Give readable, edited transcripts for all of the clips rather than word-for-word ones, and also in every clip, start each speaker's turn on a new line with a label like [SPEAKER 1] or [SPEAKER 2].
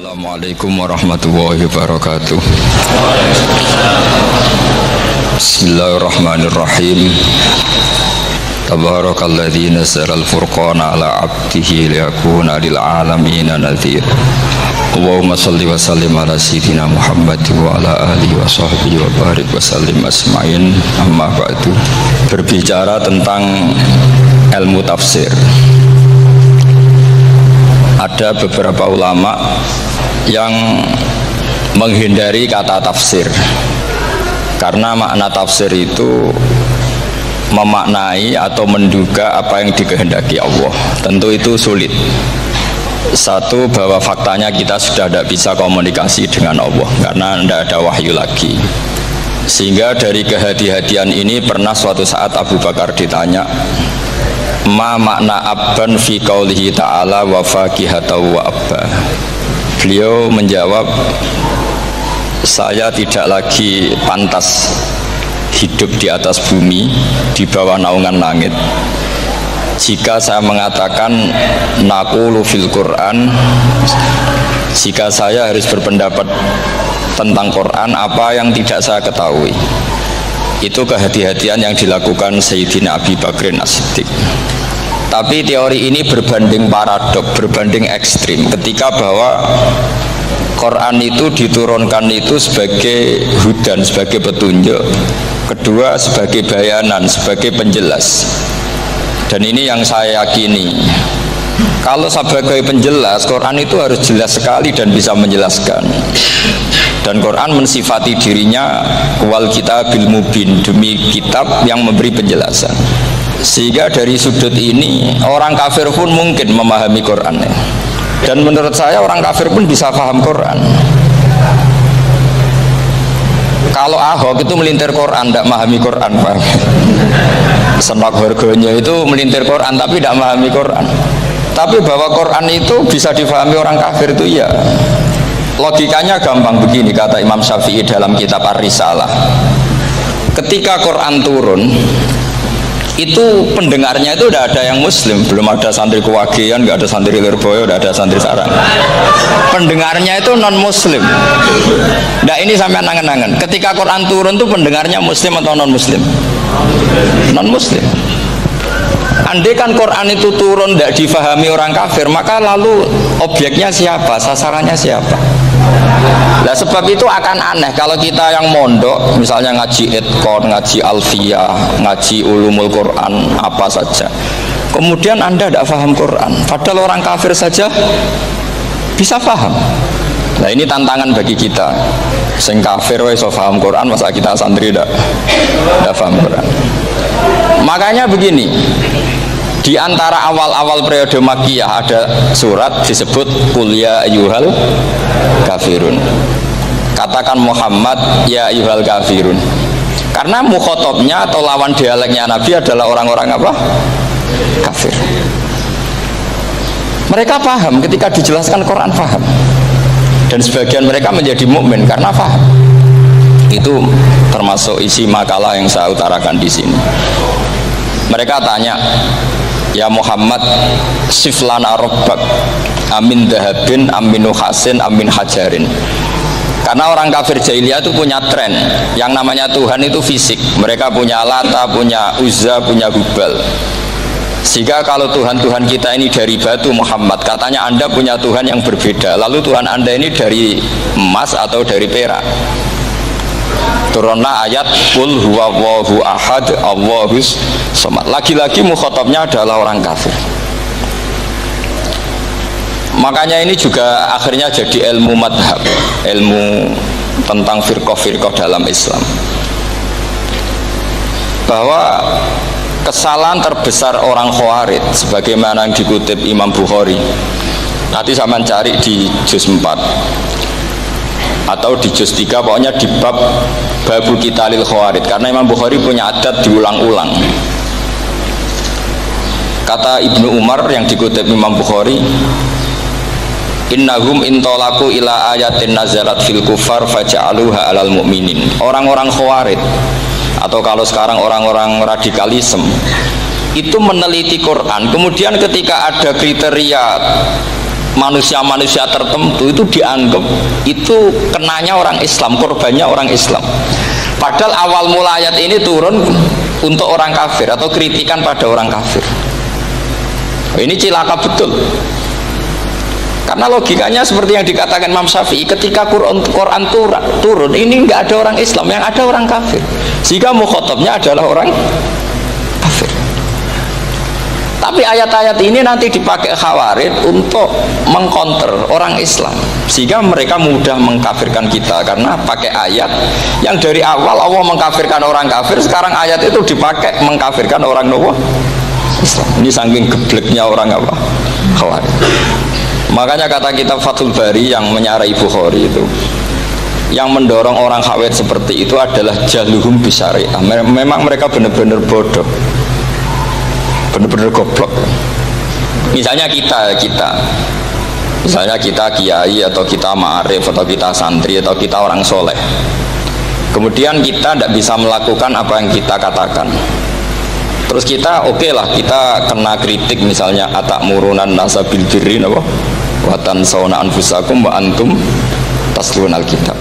[SPEAKER 1] Assalamualaikum warahmatullahi wabarakatuh. Bismillahirrahmanirrahim. Tabarakalladzi nazzala al-furqana ala 'abdihi liyakuna lil 'alamina nadhir. Allahumma shalli wa sallim ala sayyidina Muhammad wa ala alihi wa sahbihi wa barik wa sallim asma'in. Amma ba'du. Berbicara tentang ilmu tafsir, ada beberapa ulama yang menghindari kata tafsir karena makna tafsir itu memaknai atau menduga apa yang dikehendaki Allah. Tentu itu sulit. Satu, bahwa faktanya kita sudah tidak bisa komunikasi dengan Allah karena tidak ada wahyu lagi. Sehingga dari kehati-hatian ini pernah suatu saat Abu Bakar ditanya, ma makna abban fi qaulihi ta'ala wa fakihatan wa abba. Beliau menjawab, saya tidak lagi pantas hidup di atas bumi di bawah naungan langit jika saya mengatakan naqulu fil Quran, jika saya harus berpendapat tentang Quran apa yang tidak saya ketahui. Itu kehati-hatian yang dilakukan Sayyidina Abi Bakrin As-Siddiq. Tapi teori ini berbanding paradok, berbanding ekstrim ketika bahwa Quran itu diturunkan itu sebagai hudan, sebagai petunjuk, kedua sebagai bayanan, sebagai penjelas. Dan ini yang saya yakini, kalau sebagai penjelas, Quran itu harus jelas sekali dan bisa menjelaskan. Dan Quran mensifati dirinya wal kitabil mubin, demi kitab yang memberi penjelasan. Sehingga dari sudut ini orang kafir pun mungkin memahami Quran. Dan menurut saya orang kafir pun bisa paham Quran. Kalau Ahok itu melintir Quran, tidak memahami Quran, paham? Senak harganya itu melintir Quran tapi tidak memahami Quran. Tapi bahwa Quran itu bisa difahami orang kafir itu ya. Logikanya gampang begini, kata Imam Syafi'i dalam kitab Ar-Risalah. Ketika Quran turun, itu pendengarnya itu udah ada yang muslim, belum ada santri Kewagian, nggak ada santri Lirboyo, udah ada santri Sarang. Pendengarnya itu non muslim. Nah ini sampai angan-angan, ketika Quran turun tuh pendengarnya muslim atau non muslim? Non muslim. Andai kan Quran itu turun tidak difahami orang kafir, maka lalu objeknya siapa, sasarannya siapa? Nah sebab itu akan aneh kalau kita yang mondok misalnya ngaji Idqon, ngaji Alfiyah, ngaji Ulumul Quran apa saja, kemudian Anda tidak paham Quran, padahal orang kafir saja bisa paham. Nah ini tantangan bagi kita. Sing kafir iso paham Quran, masa kita santri tidak paham Quran. Makanya begini, di antara awal-awal periode Makkiyah ada surat disebut Qul ya ayyuhal kafirun. Katakan Muhammad ya ayyuhal kafirun. Karena mukhatabnya atau lawan dialeknya Nabi adalah orang-orang apa? Kafir. Mereka paham ketika dijelaskan Quran, paham. Dan sebagian mereka menjadi mukmin karena paham. Itu termasuk isi makalah yang saya utarakan di sini. Mereka tanya, ya Muhammad, siflana robbak amin dahabin amin nuhasin amin hajarin. Karena orang kafir jahiliyah itu punya tren yang namanya Tuhan itu fisik. Mereka punya Lata, punya Uzza, punya Hubal. Sehingga kalau Tuhan-Tuhan kita ini dari batu, Muhammad, katanya Anda punya Tuhan yang berbeda. Lalu Tuhan Anda ini dari emas atau dari perak. Turunlah ayat Qul huwallahu ahad Allahus samad. Lagi-lagi mukhatabnya adalah orang kafir. Makanya ini juga akhirnya jadi ilmu madhab, ilmu tentang firqah-firqah dalam Islam, bahwa kesalahan terbesar orang Khawarij sebagaimana yang dikutip Imam Bukhari, nanti saya mencari di juz 4 atau di juz 3, pokoknya di bab Babu Qitalil Khawarij, karena Imam Bukhari punya adat diulang-ulang. Kata Ibnu Umar yang dikutip Imam Bukhari, innahum intolaku ila ayatin nazarat fil kufar faja'aluha alal mu'minin. Orang-orang Khawarij atau kalau sekarang orang-orang radikalisme itu meneliti Quran, kemudian ketika ada kriteria manusia-manusia tertentu itu dianggap itu kenanya orang Islam, korbannya orang Islam. Padahal awal mula ayat ini turun untuk orang kafir atau kritikan pada orang kafir. Ini cilaka betul. Karena logikanya seperti yang dikatakan Imam Syafi'i, ketika Quran turun, ini nggak ada orang Islam, yang ada orang kafir. Sehingga mukhatabnya adalah orang kafir. Tapi ayat-ayat ini nanti dipakai Khawarij untuk mengcounter orang Islam, sehingga mereka mudah mengkafirkan kita karena pakai ayat yang dari awal Allah mengkafirkan orang kafir, sekarang ayat itu dipakai mengkafirkan orang Islam. Ini saking gebleknya orang apa? Khawarij. Makanya kata kitab Fathul Bari yang menyarai Bukhari itu, yang mendorong orang Khawarij seperti itu adalah jahluhum bisyariah. Memang mereka benar-benar bodoh, benar-benar goblok. Misalnya kita kiai atau kita ma'arif atau kita santri atau kita orang soleh, kemudian kita tidak bisa melakukan apa yang kita katakan. Terus kita oke lah, kita kena kritik misalnya atakmurunan nasa bil birri wa tansawna anfusakum wa antum taslunal kitab.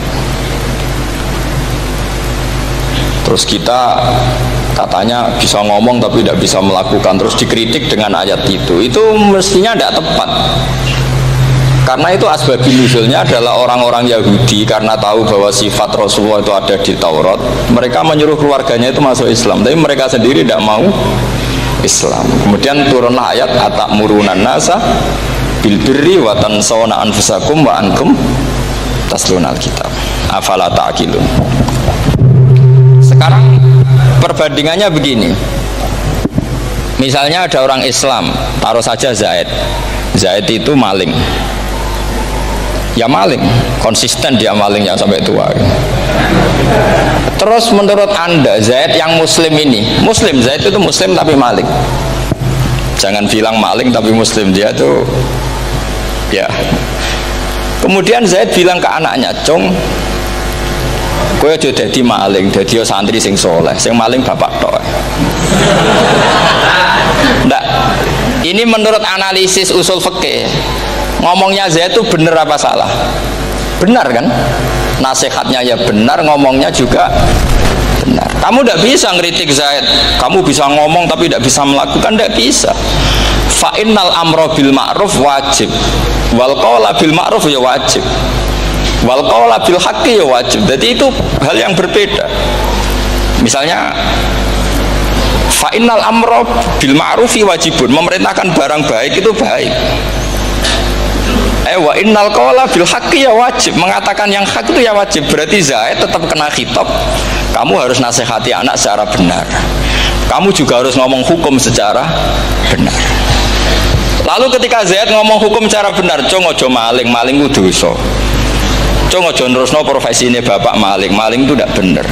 [SPEAKER 1] Terus kita katanya bisa ngomong tapi tidak bisa melakukan, terus dikritik dengan ayat itu mestinya tidak tepat. Karena itu asbabun nuzulnya adalah orang-orang Yahudi karena tahu bahwa sifat Rasulullah itu ada di Taurat, mereka menyuruh keluarganya itu masuk Islam, tapi mereka sendiri tidak mau Islam. Kemudian turunlah ayat atakmurunan nasa bil birri wa tansawna anfusakum wa antum taslunal kitab afala ta'qilun. Sekarang perbandingannya begini, misalnya ada orang Islam, taruh saja Zaid itu maling, ya maling, konsisten dia malingnya sampai tua. Terus menurut Anda Zaid yang muslim ini, Zaid itu muslim tapi maling, jangan bilang maling tapi muslim, dia tuh ya. Kemudian Zaid bilang ke anaknya, "Cung, kowe aja dadi maling, dadi santri sing soleh, sing maling bapak tok." Nggak, ini menurut analisis usul fikih, ngomongnya Zaid itu benar apa salah? Benar kan? Nasihatnya ya benar, ngomongnya juga benar. Kamu tidak bisa ngeritik Zaid, kamu bisa ngomong tapi tidak bisa melakukan, tidak bisa. Fa'innal amro bil ma'ruf wajib, wal qawla bil ma'ruf ya wajib, wal qawla bil haqqi ya wajib. Jadi itu hal yang berbeda. Misalnya fa'innal amro bil ma'rufi wajibun, memerintahkan barang baik itu baik. Wa innal qawla bil haqqi ya wajib, mengatakan yang hak itu ya wajib. Berarti Zaid tetap kena khitab, kamu harus nasihati anak secara benar, kamu juga harus ngomong hukum secara benar. Lalu ketika Zaid ngomong hukum secara benar, "Cung ojo maling, maling itu dosa. Cung ojo nerusno profesi ini bapak maling itu tidak benar."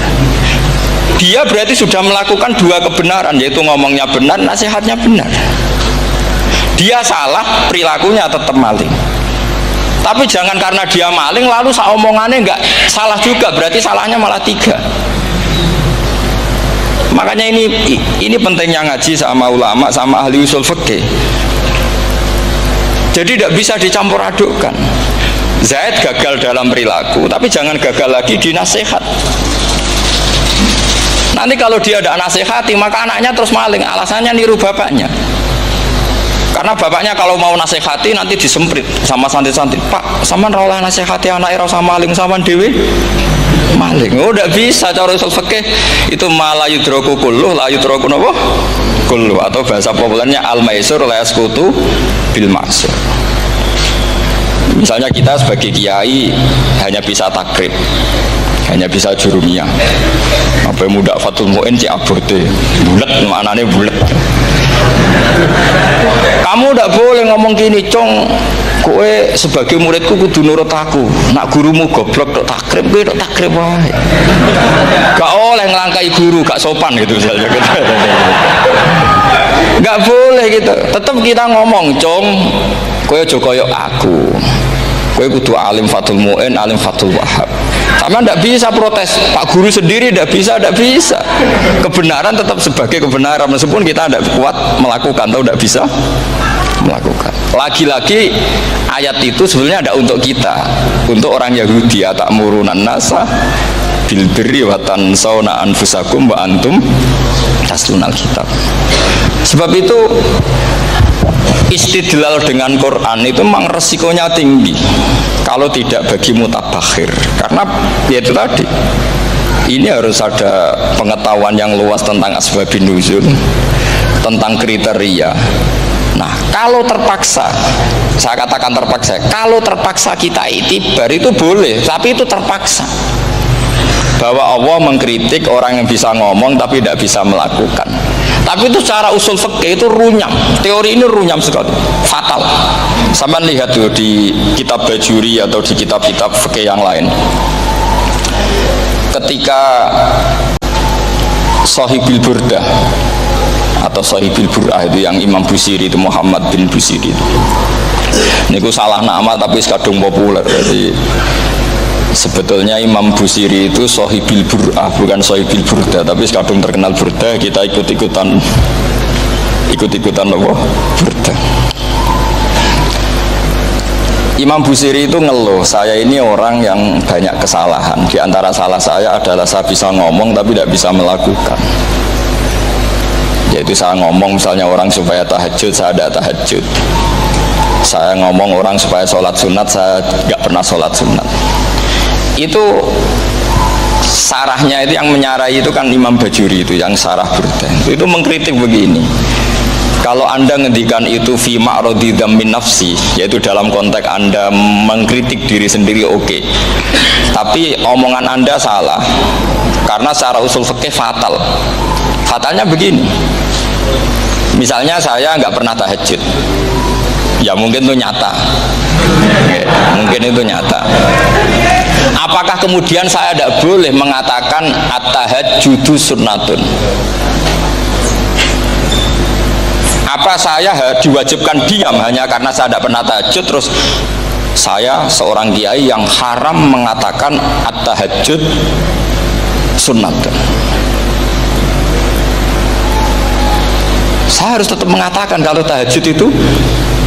[SPEAKER 1] Dia berarti sudah melakukan dua kebenaran, yaitu ngomongnya benar, nasihatnya benar. Dia salah, perilakunya tetap maling. Tapi jangan karena dia maling lalu omongannya enggak salah juga, berarti salahnya malah tiga. Makanya ini pentingnya ngaji sama ulama, sama ahli usul fikih. Jadi tidak bisa dicampur adukkan. Zaid gagal dalam perilaku, tapi jangan gagal lagi di nasihat. Nanti kalau dia tidak nasihati, maka anaknya terus maling, alasannya niru bapaknya. Karena bapaknya kalau mau nasihati nanti disemprit sama santri-santri, "Pak, sampean ora oleh nasihati anak ora usah maling, sampean dhewe maling." Oh, tidak bisa cara usul fikih itu malah yudroku kulluh, la yudroku napa? Kulluh, atau bahasa populernya al-maisur la yasqutu bil ma'sur. Misalnya kita sebagai kiai hanya bisa takrib, hanya bisa jurumiyah. Apa muda Fathul Mu'in Ciaburte, bulet, maknanya bulet. Kamu tidak boleh ngomong gini, "Cung, kowe sebagai muridku kudu nurut aku. Nak gurumu goblok tok takrib, kowe tok takrib wae. Gak oleh ngelangkai guru, gak sopan gitu misalnya." Gak boleh gitu. Tetap kita ngomong, "Cung, kowe aja koyo aku. Kowe kudu alim Fathul Mu'in, alim Fathul Wahhab." Sama tidak bisa protes, Pak Guru sendiri tidak bisa. Kebenaran tetap sebagai kebenaran, meskipun kita tidak kuat melakukan atau tidak bisa melakukan. Lagi-lagi ayat itu sebenarnya ada untuk kita, untuk orang Yahudi, atakmurunan nasa bil birri wa tansawna anfusakum wa antum taslunal kitab. Sebab itu istidlal dengan Quran itu memang resikonya tinggi kalau tidak bagi mutabakhir, karena ya itu tadi, ini harus ada pengetahuan yang luas tentang asbabun nuzul, tentang kriteria. Nah, kalau terpaksa, saya katakan terpaksa, kalau terpaksa kita itibar itu boleh, tapi itu terpaksa. Bahwa Allah mengkritik orang yang bisa ngomong tapi tidak bisa melakukan. Tapi itu secara usul fikih itu runyam. Teori ini runyam sekali, fatal. Sama lihat tuh di kitab Bajuri atau di kitab-kitab fikih yang lain. Ketika Shahibil Burdah atau Shahibil Bur'ah itu yang Imam Busiri itu, Muhammad bin Busiri itu. Ini salah nama tapi kadung populer. Jadi sebetulnya Imam Busiri itu Shahibil Bur'ah, bukan Shahibil Burdah, tapi kadung terkenal Burdah, kita ikut-ikutan apa? Burdah. Imam Busiri itu ngeluh, saya ini orang yang banyak kesalahan. Di antara salah saya adalah saya bisa ngomong tapi tidak bisa melakukan. Yaitu saya ngomong misalnya orang supaya tahajud, saya tidak tahajud. Saya ngomong orang supaya sholat sunat, saya tidak pernah sholat sunat. Itu sarahnya itu yang menyarai itu kan Imam Bajuri itu yang sarah Burdah. Itu mengkritik begini. Kalau Anda ngendikan itu fi ma'radi dzammin nafsi, yaitu dalam konteks Anda mengkritik diri sendiri, oke. Tapi omongan Anda salah. Karena secara usul fikih fatal. Fatalnya begini. Misalnya saya nggak pernah tahajud. Ya mungkin itu nyata. Mungkin itu nyata. Apakah kemudian saya tidak boleh mengatakan at-tahajjudu sunnatun? Apa saya diwajibkan diam hanya karena saya tidak pernah tahajud, terus saya seorang kiai yang haram mengatakan at-tahajjud sunnatun? Saya harus tetap mengatakan kalau tahajud itu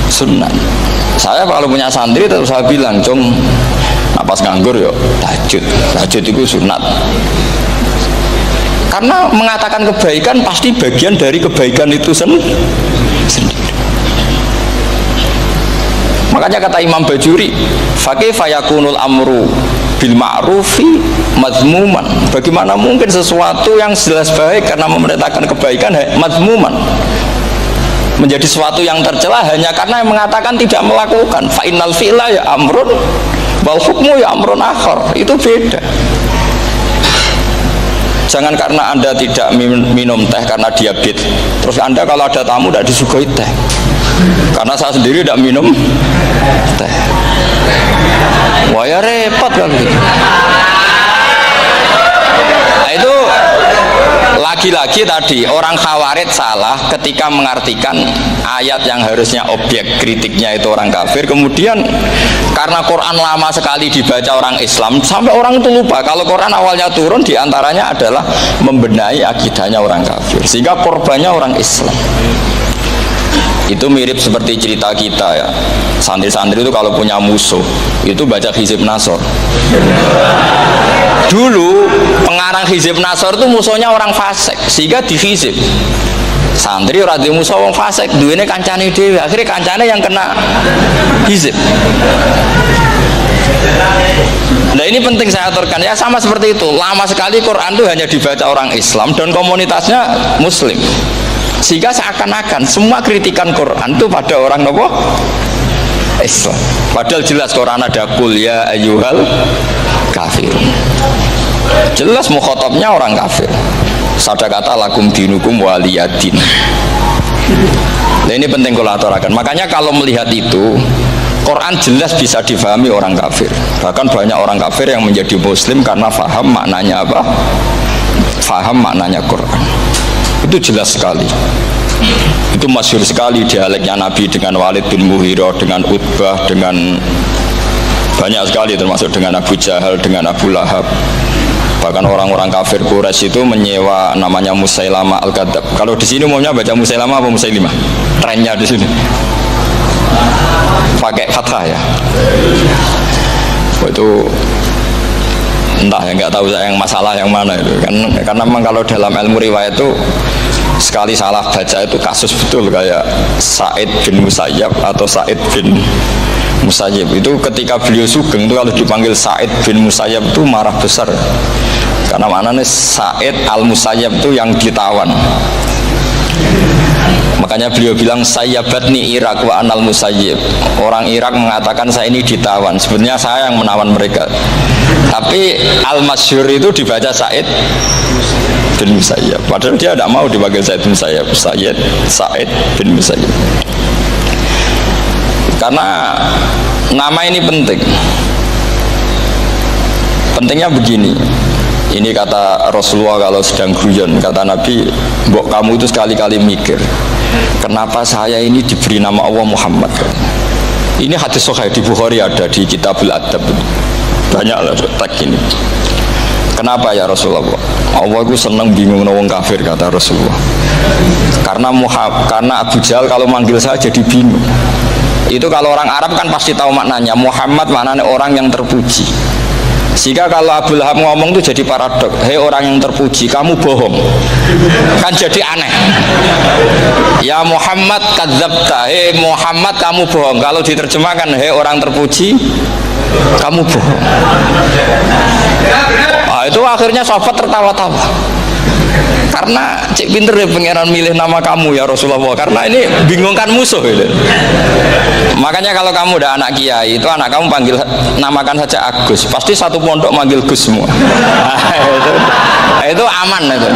[SPEAKER 1] sunnah. Saya kalau punya santri tetap saya bilang, "Cung, napas nganggur yo tahajud. Tahajud itu sunat." Karena mengatakan kebaikan pasti bagian dari kebaikan itu sendiri. Makanya kata Imam Bajuri, "Fakaifa yakunul amru bil ma'rufi mazmuman." Bagaimana mungkin sesuatu yang jelas baik karena memerintahkan kebaikan mazmuman menjadi sesuatu yang tercela hanya karena yang mengatakan tidak melakukan. Fa innal fi'la ya amrun wal hukmu ya amrun akhar. Itu beda. Jangan karena Anda tidak minum teh karena diabetes, terus Anda kalau ada tamu tidak disuguhi teh. Karena saya sendiri tidak minum teh. Wah ya repot kalau gitu. Nah, itu lagi-lagi tadi orang Khawarij salah ketika mengartikan ayat yang harusnya objek kritiknya itu orang kafir, kemudian karena Quran lama sekali dibaca orang Islam sampai orang itu lupa kalau Quran awalnya turun diantaranya adalah membenahi akidahnya orang kafir, sehingga korbannya orang Islam. Itu mirip seperti cerita kita ya, santri-santri itu kalau punya musuh itu baca Hizib Nasor. Dulu pengarang Hizib Nasor itu musuhnya orang fasik, sehingga dihizib. Santri ora duwe musuh wong fasik, duwene kancane dhewe, akhirnya kancane yang kena hizib. Nah ini penting saya aturkan ya, sama seperti itu. Lama sekali Quran itu hanya dibaca orang Islam dan komunitasnya Muslim, sehingga seakan-akan semua kritikan Quran itu pada orang nopo Islam. Padahal jelas Quran ada kul ya ayyuhal kafir. Jelas mukhatabnya orang kafir. Sadaqata lakum dinukum waliyadin. Nah ini penting kalau aturakan. Makanya kalau melihat itu, Quran jelas bisa difahami orang kafir. Bahkan banyak orang kafir yang menjadi Muslim karena faham maknanya apa? Faham maknanya Quran. Itu jelas sekali. Itu masyhur sekali dialeknya Nabi dengan Walid bin Mughirah, dengan Utbah, dengan banyak sekali, termasuk dengan Abu Jahal, dengan Abu Lahab. Bahkan orang-orang kafir Quraisy itu menyewa namanya Musailamah Al-Kadzab. Kalau di sini umumnya baca Musailamah apa Musailimah? Trennya di sini. pakai fathah ya. Itu entah ya, nggak tahu saya yang masalah yang mana itu kan, karena memang kalau dalam ilmu riwayat itu sekali salah baca itu kasus betul, kayak Sa'id bin Musayyab atau Sa'id bin Musayyib itu ketika beliau sugeng itu kalau dipanggil Sa'id bin Musayyab itu marah besar, karena maknanya Sa'id al-Musayyab itu yang ditawan. Makanya beliau bilang sayyabatni Irak wa anal musayyib. Orang Irak mengatakan saya ini ditawan, sebenarnya saya yang menawan mereka. Tapi al-masyhur itu dibaca Sa'id bin Musayyab, padahal dia tidak mau dipanggil Sa'id bin Musayyab, Sa'id bin Musayyab. Karena nama ini penting. Pentingnya begini. Ini kata Rasulullah kalau sedang guyon, kata Nabi, mbok kamu itu sekali-kali mikir, kenapa saya ini diberi nama Allah Muhammad. Ini hadis sahih di Bukhari, ada di Kitabul Adab, banyaklah teks ini. Kenapa ya Rasulullah? Allah itu senang bingung wong kafir, kata Rasulullah. Karena Abu Jahal kalau manggil saya jadi bingung. Itu kalau orang Arab kan pasti tahu maknanya. Muhammad maknanya orang yang terpuji. Sehingga kalau Abu Lahab ngomong itu jadi paradok. Hei orang yang terpuji, kamu bohong. Kan jadi aneh. Ya Muhammad kadzabta. Hei Muhammad kamu bohong. Kalau diterjemahkan hei orang terpuji, kamu bohong. Nah, itu akhirnya sahabat tertawa-tawa. Karena cik pinter ya pangeran milih nama kamu ya Rasulullah, karena ini bingungkan musuh gitu. Makanya kalau kamu udah anak kiai, itu anak kamu panggil, namakan saja Agus, pasti satu pondok manggil Gus semua. Itu aman itu.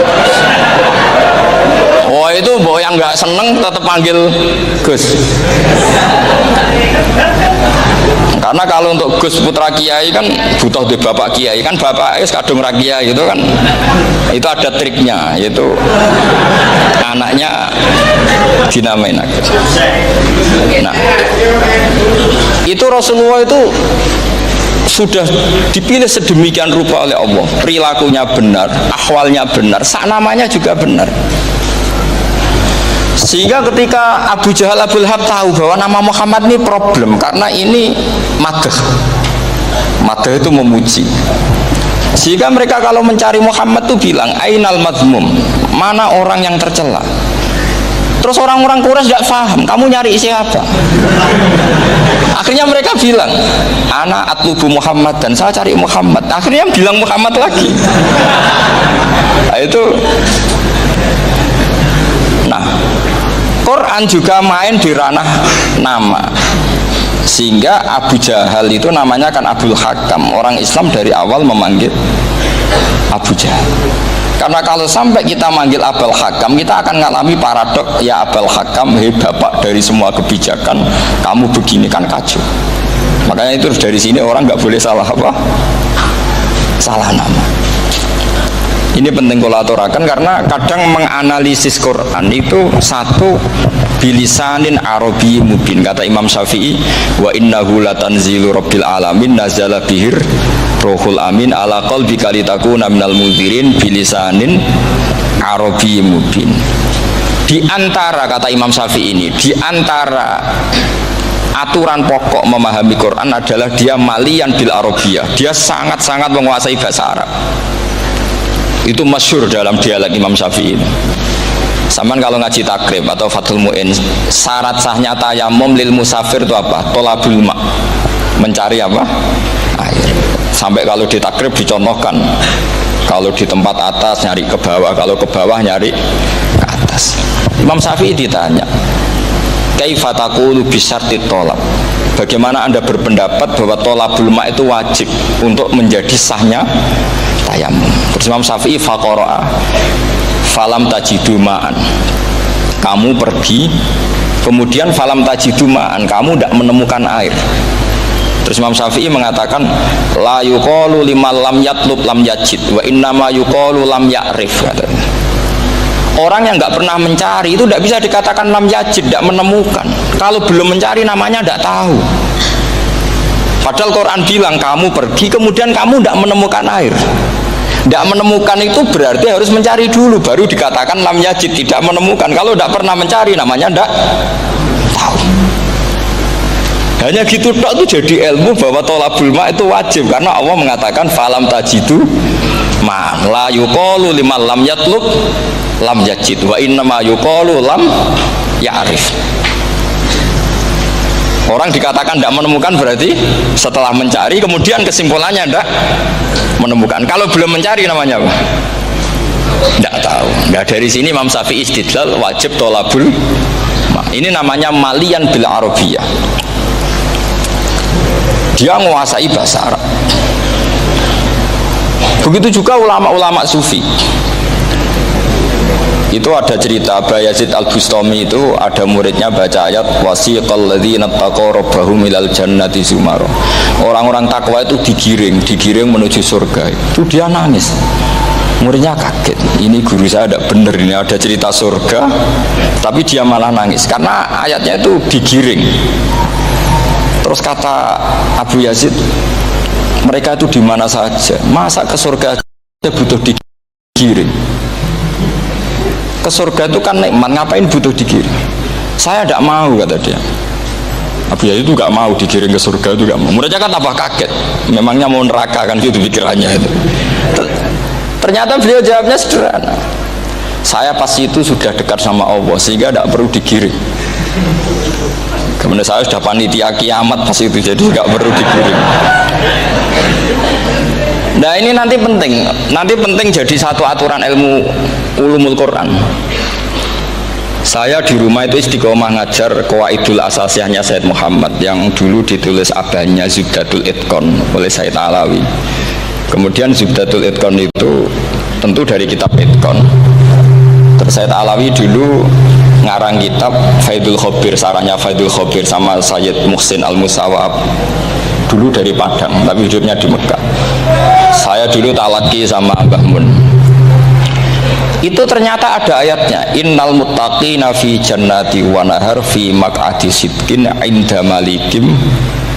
[SPEAKER 1] Oh itu boh yang nggak seneng tetap panggil Gus. Karena kalau untuk Gus putra kiai kan butuh di bapak kiai, kan bapak kadung ra kiai itu kan, itu ada triknya, yaitu anaknya dinamain Agus. Nah itu Rasulullah itu sudah dipilih sedemikian rupa oleh Allah, perilakunya benar, ahwalnya benar, sak namanya juga benar. Sehingga ketika Abu Jahal, Abu Lahab tahu bahwa nama Muhammad ini problem, karena ini madah itu memuji. Sehingga mereka kalau mencari Muhammad itu bilang ainal madmum, mana orang yang tercela. Terus orang-orang Quraisy tidak paham, kamu nyari siapa? Akhirnya mereka bilang ana atlubu Muhammad, dan saya cari Muhammad. Akhirnya bilang Muhammad lagi. Nah, itu. Nah, Quran juga main di ranah nama, sehingga Abu Jahal itu namanya kan Abul Hakam. Orang Islam dari awal memanggil Abu Jahal, karena kalau sampai kita manggil Abul Hakam, kita akan mengalami paradok. Ya Abul Hakam, hei bapak dari semua kebijakan, kamu begini kan kacau. Makanya itu dari sini orang nggak boleh salah apa? Salah nama. Ini penting kolaborakan, karena kadang menganalisis Quran itu satu bilisanin arabi mubin. Kata Imam Syafi'i, wa innahu latanzilu rabbil alamin nazala bihir rohul amin ala qalbika litakuna minal mudhirin bilisanin arabi mubin. Di antara, kata Imam Syafi'i ini, di antara aturan pokok memahami Quran adalah dia malian bil arabiyah, dia sangat-sangat menguasai bahasa Arab. Itu masyhur dalam dialek Imam Syafi'i. Saman kalau ngaji takrib atau Fathul Mu'in, syarat sahnya tayamum lil musafir itu apa? Tolabul ma, mencari apa? Air. Sampai kalau di takrib dicontohkan, kalau di tempat atas nyari ke bawah, kalau ke bawah nyari ke atas. Imam Syafi'i ditanya, kaifa taqulu bi syarti tolab, bagaimana anda berpendapat bahwa tolabul ma itu wajib untuk menjadi sahnya tayamum? Terus Imam Syafi'i faqara'a falam tajidu ma'an, kamu pergi kemudian falam tajidu ma'an, kamu tidak menemukan air. Terus Imam Syafi'i mengatakan la yuqalu liman lam yatlub lam yajid wa innama yuqalu lam ya'rif. Orang yang nggak pernah mencari itu tidak bisa dikatakan lam yajid, tidak menemukan. Kalau belum mencari namanya tidak tahu. Padahal Quran bilang kamu pergi kemudian kamu tidak menemukan air. Tidak menemukan itu berarti harus mencari dulu, baru dikatakan lam yajid, tidak menemukan. Kalau tidak pernah mencari namanya tidak tahu. Hanya gitu tok itu jadi ilmu bahwa thalabul ma itu wajib karena Allah mengatakan falam tajidu ma la yuqalu liman lam yatlub lam yajid wa innama yuqalu lam ya'rif. Orang dikatakan tidak menemukan berarti setelah mencari kemudian kesimpulannya tidak menemukan. Kalau belum mencari namanya apa? Tidak tahu. Nah, dari sini Imam Syafi'i istidlal wajib thalabul ma. Ini namanya malian bil arabiyah. Dia menguasai bahasa Arab. Begitu juga ulama-ulama sufi. Itu ada cerita Bayazid Al-Bustami itu ada muridnya baca ayat wasiqal ladzina taqaw rabbahum ilal jannati zumara. Orang-orang takwa itu digiring menuju surga. Itu dia nangis. Muridnya kaget. Ini guru saya tidak benar, ini ada cerita surga tapi dia malah nangis karena ayatnya itu digiring. Terus kata Abu Yazid, mereka itu di mana saja, masa ke surga aja butuh digiring? Ke surga itu kan nikmat, ngapain butuh digiring? Saya tidak mau, kata dia. Abu Yazid itu gak mau digiring ke surga, itu gak mau. Muridnya kan tambah kaget, memangnya mau neraka kan gitu pikirannya itu. Ternyata beliau jawabnya sederhana, saya pas itu sudah dekat sama Allah sehingga tidak perlu digiring. Kemudian saya sudah panitia kiamat pas itu, jadi nggak perlu digiring. Nah ini nanti penting jadi satu aturan ilmu ulumul Quran. Saya di rumah itu istiqomah ngajar Qawaidul Asasiyahnya Said Muhammad yang dulu ditulis abahnya Zubdatul Itqan oleh Said Alawi. Kemudian Zubdatul Itqan itu tentu dari kitab Itqan. Terus Said Alawi dulu ngarang kitab Faidul Khobir, sarahnya Faidul Khobir sama Sayyid Muhsin Al-Musawab, dulu dari Padang tapi hidupnya di Mekah. Saya dulu talaki sama Mbah Mun. Itu ternyata ada ayatnya, innal muttaqina fi jannati wa nahar fi maq'adi sidqin 'inda malikim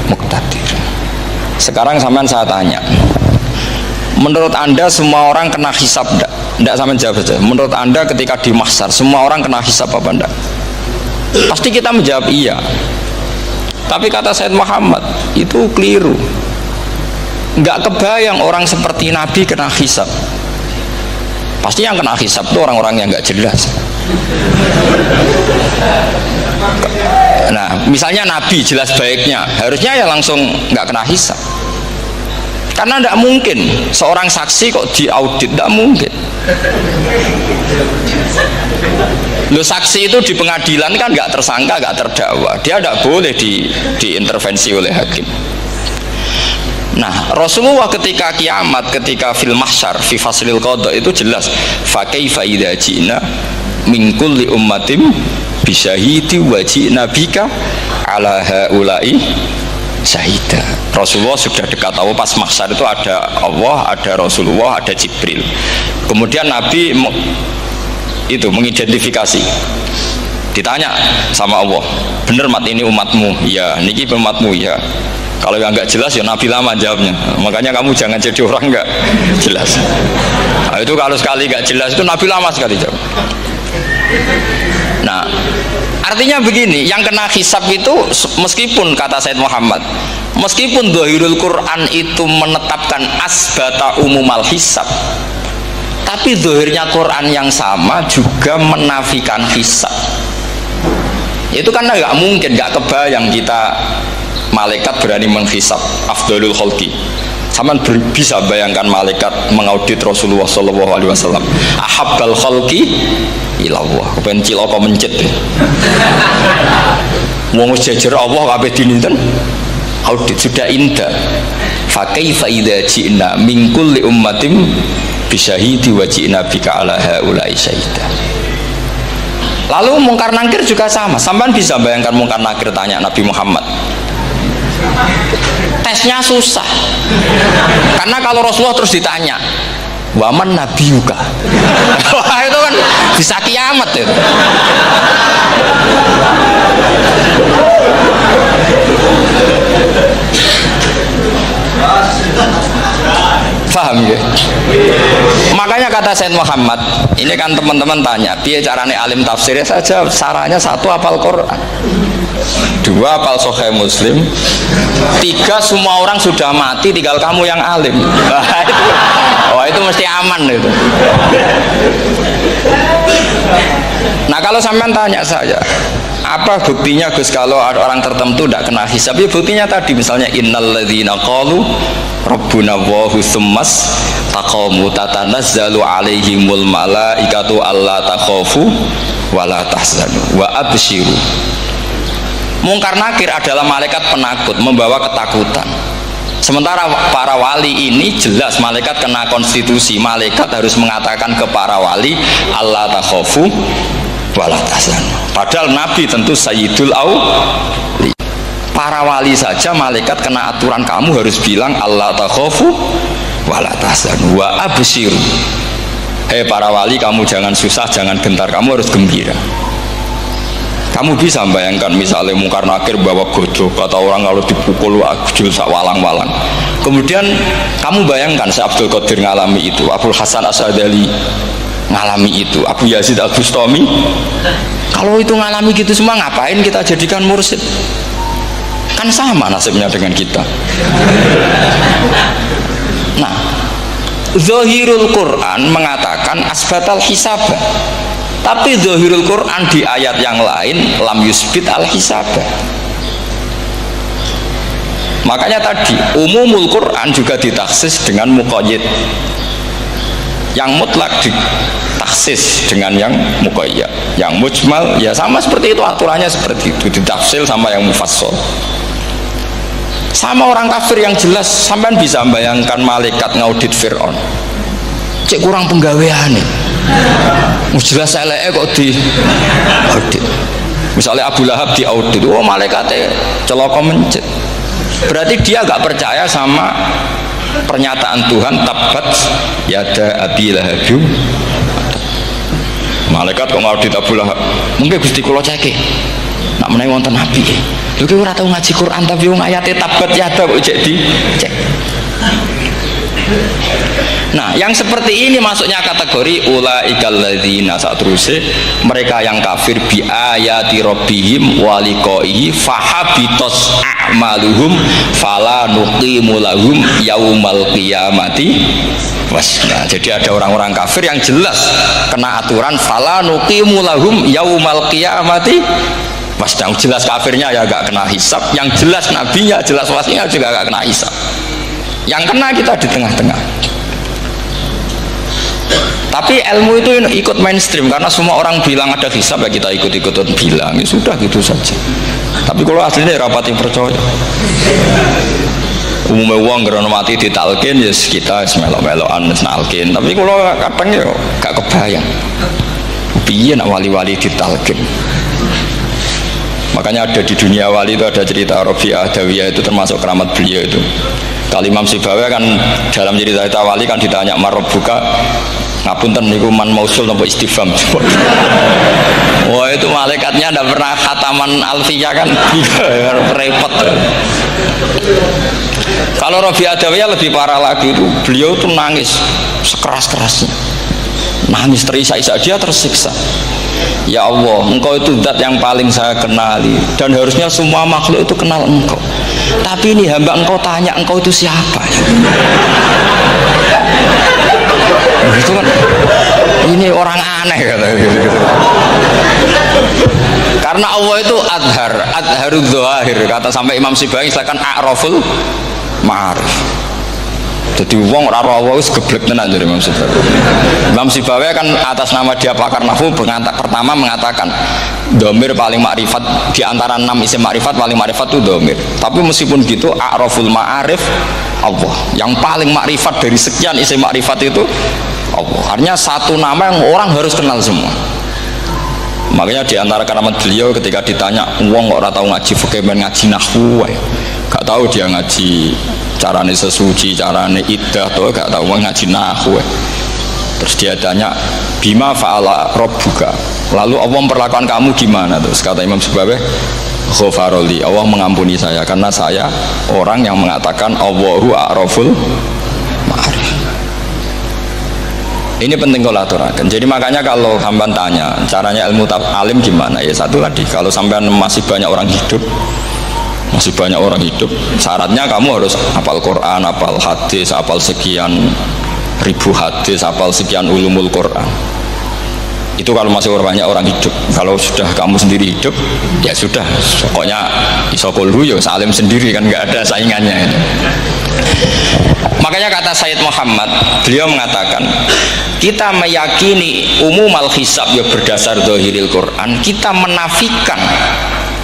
[SPEAKER 1] muqtadir. Sekarang sampean saya tanya, menurut Anda semua orang kena hisab enggak? Enggak, sampean jawab saja. Menurut Anda ketika di mahsyar semua orang kena hisab apa enggak? Pasti kita menjawab iya. Tapi kata Said Muhammad itu keliru. Enggak kebayang orang seperti Nabi kena hisab. Pasti yang kena hisab itu orang-orang yang enggak jelas. Nah, misalnya Nabi jelas baiknya, harusnya ya langsung enggak kena hisab. Karena tidak mungkin seorang saksi kok diaudit, tidak mungkin. Loh, saksi itu di pengadilan kan nggak tersangka, nggak terdakwa, dia tidak boleh diintervensi oleh hakim. Nah, Rasulullah ketika kiamat, ketika fil mahsyar, fi faslil qada itu jelas, fa kaifa idza ji'na min kulli ummatin bisyahidi wa ji'na bika ala haula'i syahida. Rasulullah sudah dekat Allah, pas mahsyar itu ada Allah, ada Rasulullah, ada Jibril. Kemudian Nabi itu mengidentifikasi, ditanya sama Allah, bener mat ini umatmu? Ya, niki umatmu ya. Kalau yang nggak jelas ya Nabi lama jawabnya. Makanya kamu jangan jadi orang nggak jelas. Nah, itu kalau sekali nggak jelas itu Nabi lama sekali jawab. Nah, artinya begini, yang kena hisab itu meskipun kata Said Muhammad, meskipun Dhahirul Quran itu menetapkan asbata umumal hisab, tapi zahirnya Quran yang sama juga menafikan hisab. Itu karena nggak mungkin, nggak kebayang kita malaikat berani menghisab afdalul khalqi. Sama bisa bayangkan malaikat mengaudit Rasulullah Shallallahu Alaihi Wasallam. Ahabbal khalqi ilallah. Kepen ciloko mencet. Wong jejer Allah kabeh dininten audit sudah indah. Fa kaifa idza ji'na min kulli ummatin bisyahidi wa ji'na bika ala haula'i syahida. Lalu mungkar nakir juga sama. Sampean bisa bayangkan mungkar nakir tanya Nabi Muhammad. Tesnya susah. Karena kalau Rasulullah terus ditanya, waman nabiyuka. Wah, itu kan bisa kiamat itu. Paham ya? Makanya kata Said Muhammad, ini kan teman-teman tanya, piye carane alim tafsirnya saja, sarannya satu hafal Quran. Dua, hafal Sahih Muslim. Tiga, semua orang sudah mati, tinggal kamu yang alim. Itu mesti aman itu. Nah kalau sampean tanya saya, apa buktinya Gus kalau ada orang tertentu tidak kena hisab? Ya buktinya tadi, misalnya innalladzina qalu rabbuna Allahu tsummas taqamu tatanazzalu alaihimul malaikatu alla takhafu wala tahzanu wa absyiru. Mungkar nakir adalah malaikat penakut, membawa ketakutan. Sementara para wali ini jelas malaikat kena konstitusi. Malaikat harus mengatakan ke para wali Allah takhafu wala tahzanu. Padahal Nabi tentu sayyidul awli. Para wali saja malaikat kena aturan, kamu harus bilang Allah takhafu wala tahzanu wa absyiru. Hei para wali, kamu jangan susah, jangan gentar, kamu harus gembira. Kamu bisa bayangkan misalnya mungkar nakir bawa gojok, kata orang kalau dipukul ajul sak walang-walang. Kemudian kamu bayangkan Syekh Abdul Qadir ngalami itu, Abdul Hasan Asy'adali ngalami itu, Abu Yazid Al-Bustami. Kalau itu ngalami gitu semua, ngapain kita jadikan mursyid? Kan sama nasibnya dengan kita. Nah, Zahirul Quran mengatakan asbatal hisabah, tapi Zahirul Quran di ayat yang lain lam yusbit al hisabah. Makanya tadi umumul Quran juga ditaksis dengan muqayyid, yang mutlak ditaksis dengan yang muqayyad, yang mujmal ya sama seperti itu, aturannya seperti itu, ditafsil sama yang mufassal. Sama orang kafir yang jelas, sampean bisa bayangkan malaikat ngaudit Fir'aun, cek kurang penggawean nih, jelas eleke kok di audit. Misalnya Abu Lahab di audit, oh malaikatnya celaka mencet. Berarti dia gak percaya sama pernyataan Tuhan tabat yada Abi Lahab. Malaikat kok ngaudit Abu Lahab, mungkin Gusti kula ceke nak menawi wonten nabi. Lho ki ora tau ngaji Quran tapi wong ayate tabat yada kok cek di cek. Nah, yang seperti ini masuknya kategori ulaikal ladzina, saterusé mereka yang kafir bi ayati rabbihim wa liqaihi fahabitos a'maluhum fala nuqimu lahum yaumal qiyamati wasna. Jadi ada orang-orang kafir yang jelas kena aturan fala nuqimu lahum yaumal qiyamati wasna. Jelas kafirnya ya gak kena hisab, yang jelas nabinya, jelas wasinya juga gak kena hisab. Yang kena kita di tengah-tengah. Tapi ilmu itu ikut mainstream karena semua orang bilang ada hisab, ya kita ikut-ikutan bilang, ya sudah gitu saja. Tapi kalau aslinya rapati percaya. Umumnya uang karena mati ditalkin ya kita melok-melokan nalkin. Tapi kalau kadang ya gak kebayang. Piye nak wali-wali ditalkin. Makanya ada di dunia wali itu ada cerita Rabi'ah Adawiyah, itu termasuk keramat beliau itu. Kalau Imam Sibawi kan dalam cerita wali kan ditanya marbuka, ngapunten niku man mausul nopo istifham. Wah itu malaikatnya tidak pernah khataman alfiyah kan, repot. Kalau Rabi'ah Adawiyah lebih parah lagi, itu beliau tuh nangis sekeras-kerasnya, nangis terisak-isak, dia tersiksa. Ya Allah, engkau itu zat yang paling saya kenali dan harusnya semua makhluk itu kenal engkau, tapi ini hamba engkau tanya engkau itu siapa ya? Itu kan ini orang aneh kata gitu. Karena Allah itu adharud dzahir, kata sampai Imam Sibawi misalkan a'raful ma'arif. Jadi wong ora Allah wis geblek tenan dari Imam Sibawi. Imam Sibawi kan atas nama dia pakar nahwu pertama mengatakan dhamir paling makrifat di antara 6 isim makrifat, paling makrifat itu dhamir. Tapi meskipun gitu a'raful ma'arif Allah, yang paling makrifat dari sekian isim makrifat itu Allah. Artinya satu nama yang orang harus kenal semua. Makanya di antara keramat beliau ketika ditanya wong kok ora tau ngaji fikih men ngaji nahwu wae. Gak tahu dia ngaji carane sesuci, carane iddah, tuh gak tahu ngaji nahwu. Terus dia tanya bima fa'ala rabbuka, lalu Allah memperlakukan kamu gimana? Terus kata Imam Sibawi ghafaroli, Allah mengampuni saya karena saya orang yang mengatakan Allahu a'raful ma'arif. Ini penting kalau aturakan. Jadi makanya kalau sampean tanya caranya ilmu alim gimana, ya satu tadi, kalau sampean masih banyak orang hidup, syaratnya kamu harus hafal Quran, hafal hadis, hafal sekian ribu hadis, hafal sekian ulumul Quran. Itu kalau masih banyak orang hidup. Kalau sudah kamu sendiri hidup, ya sudah, pokoknya isokul ya salim sendiri, kan nggak ada saingannya. Makanya kata Sayyid Muhammad, beliau mengatakan, kita meyakini umum al-hisab ya berdasar zahiril Quran, kita menafikan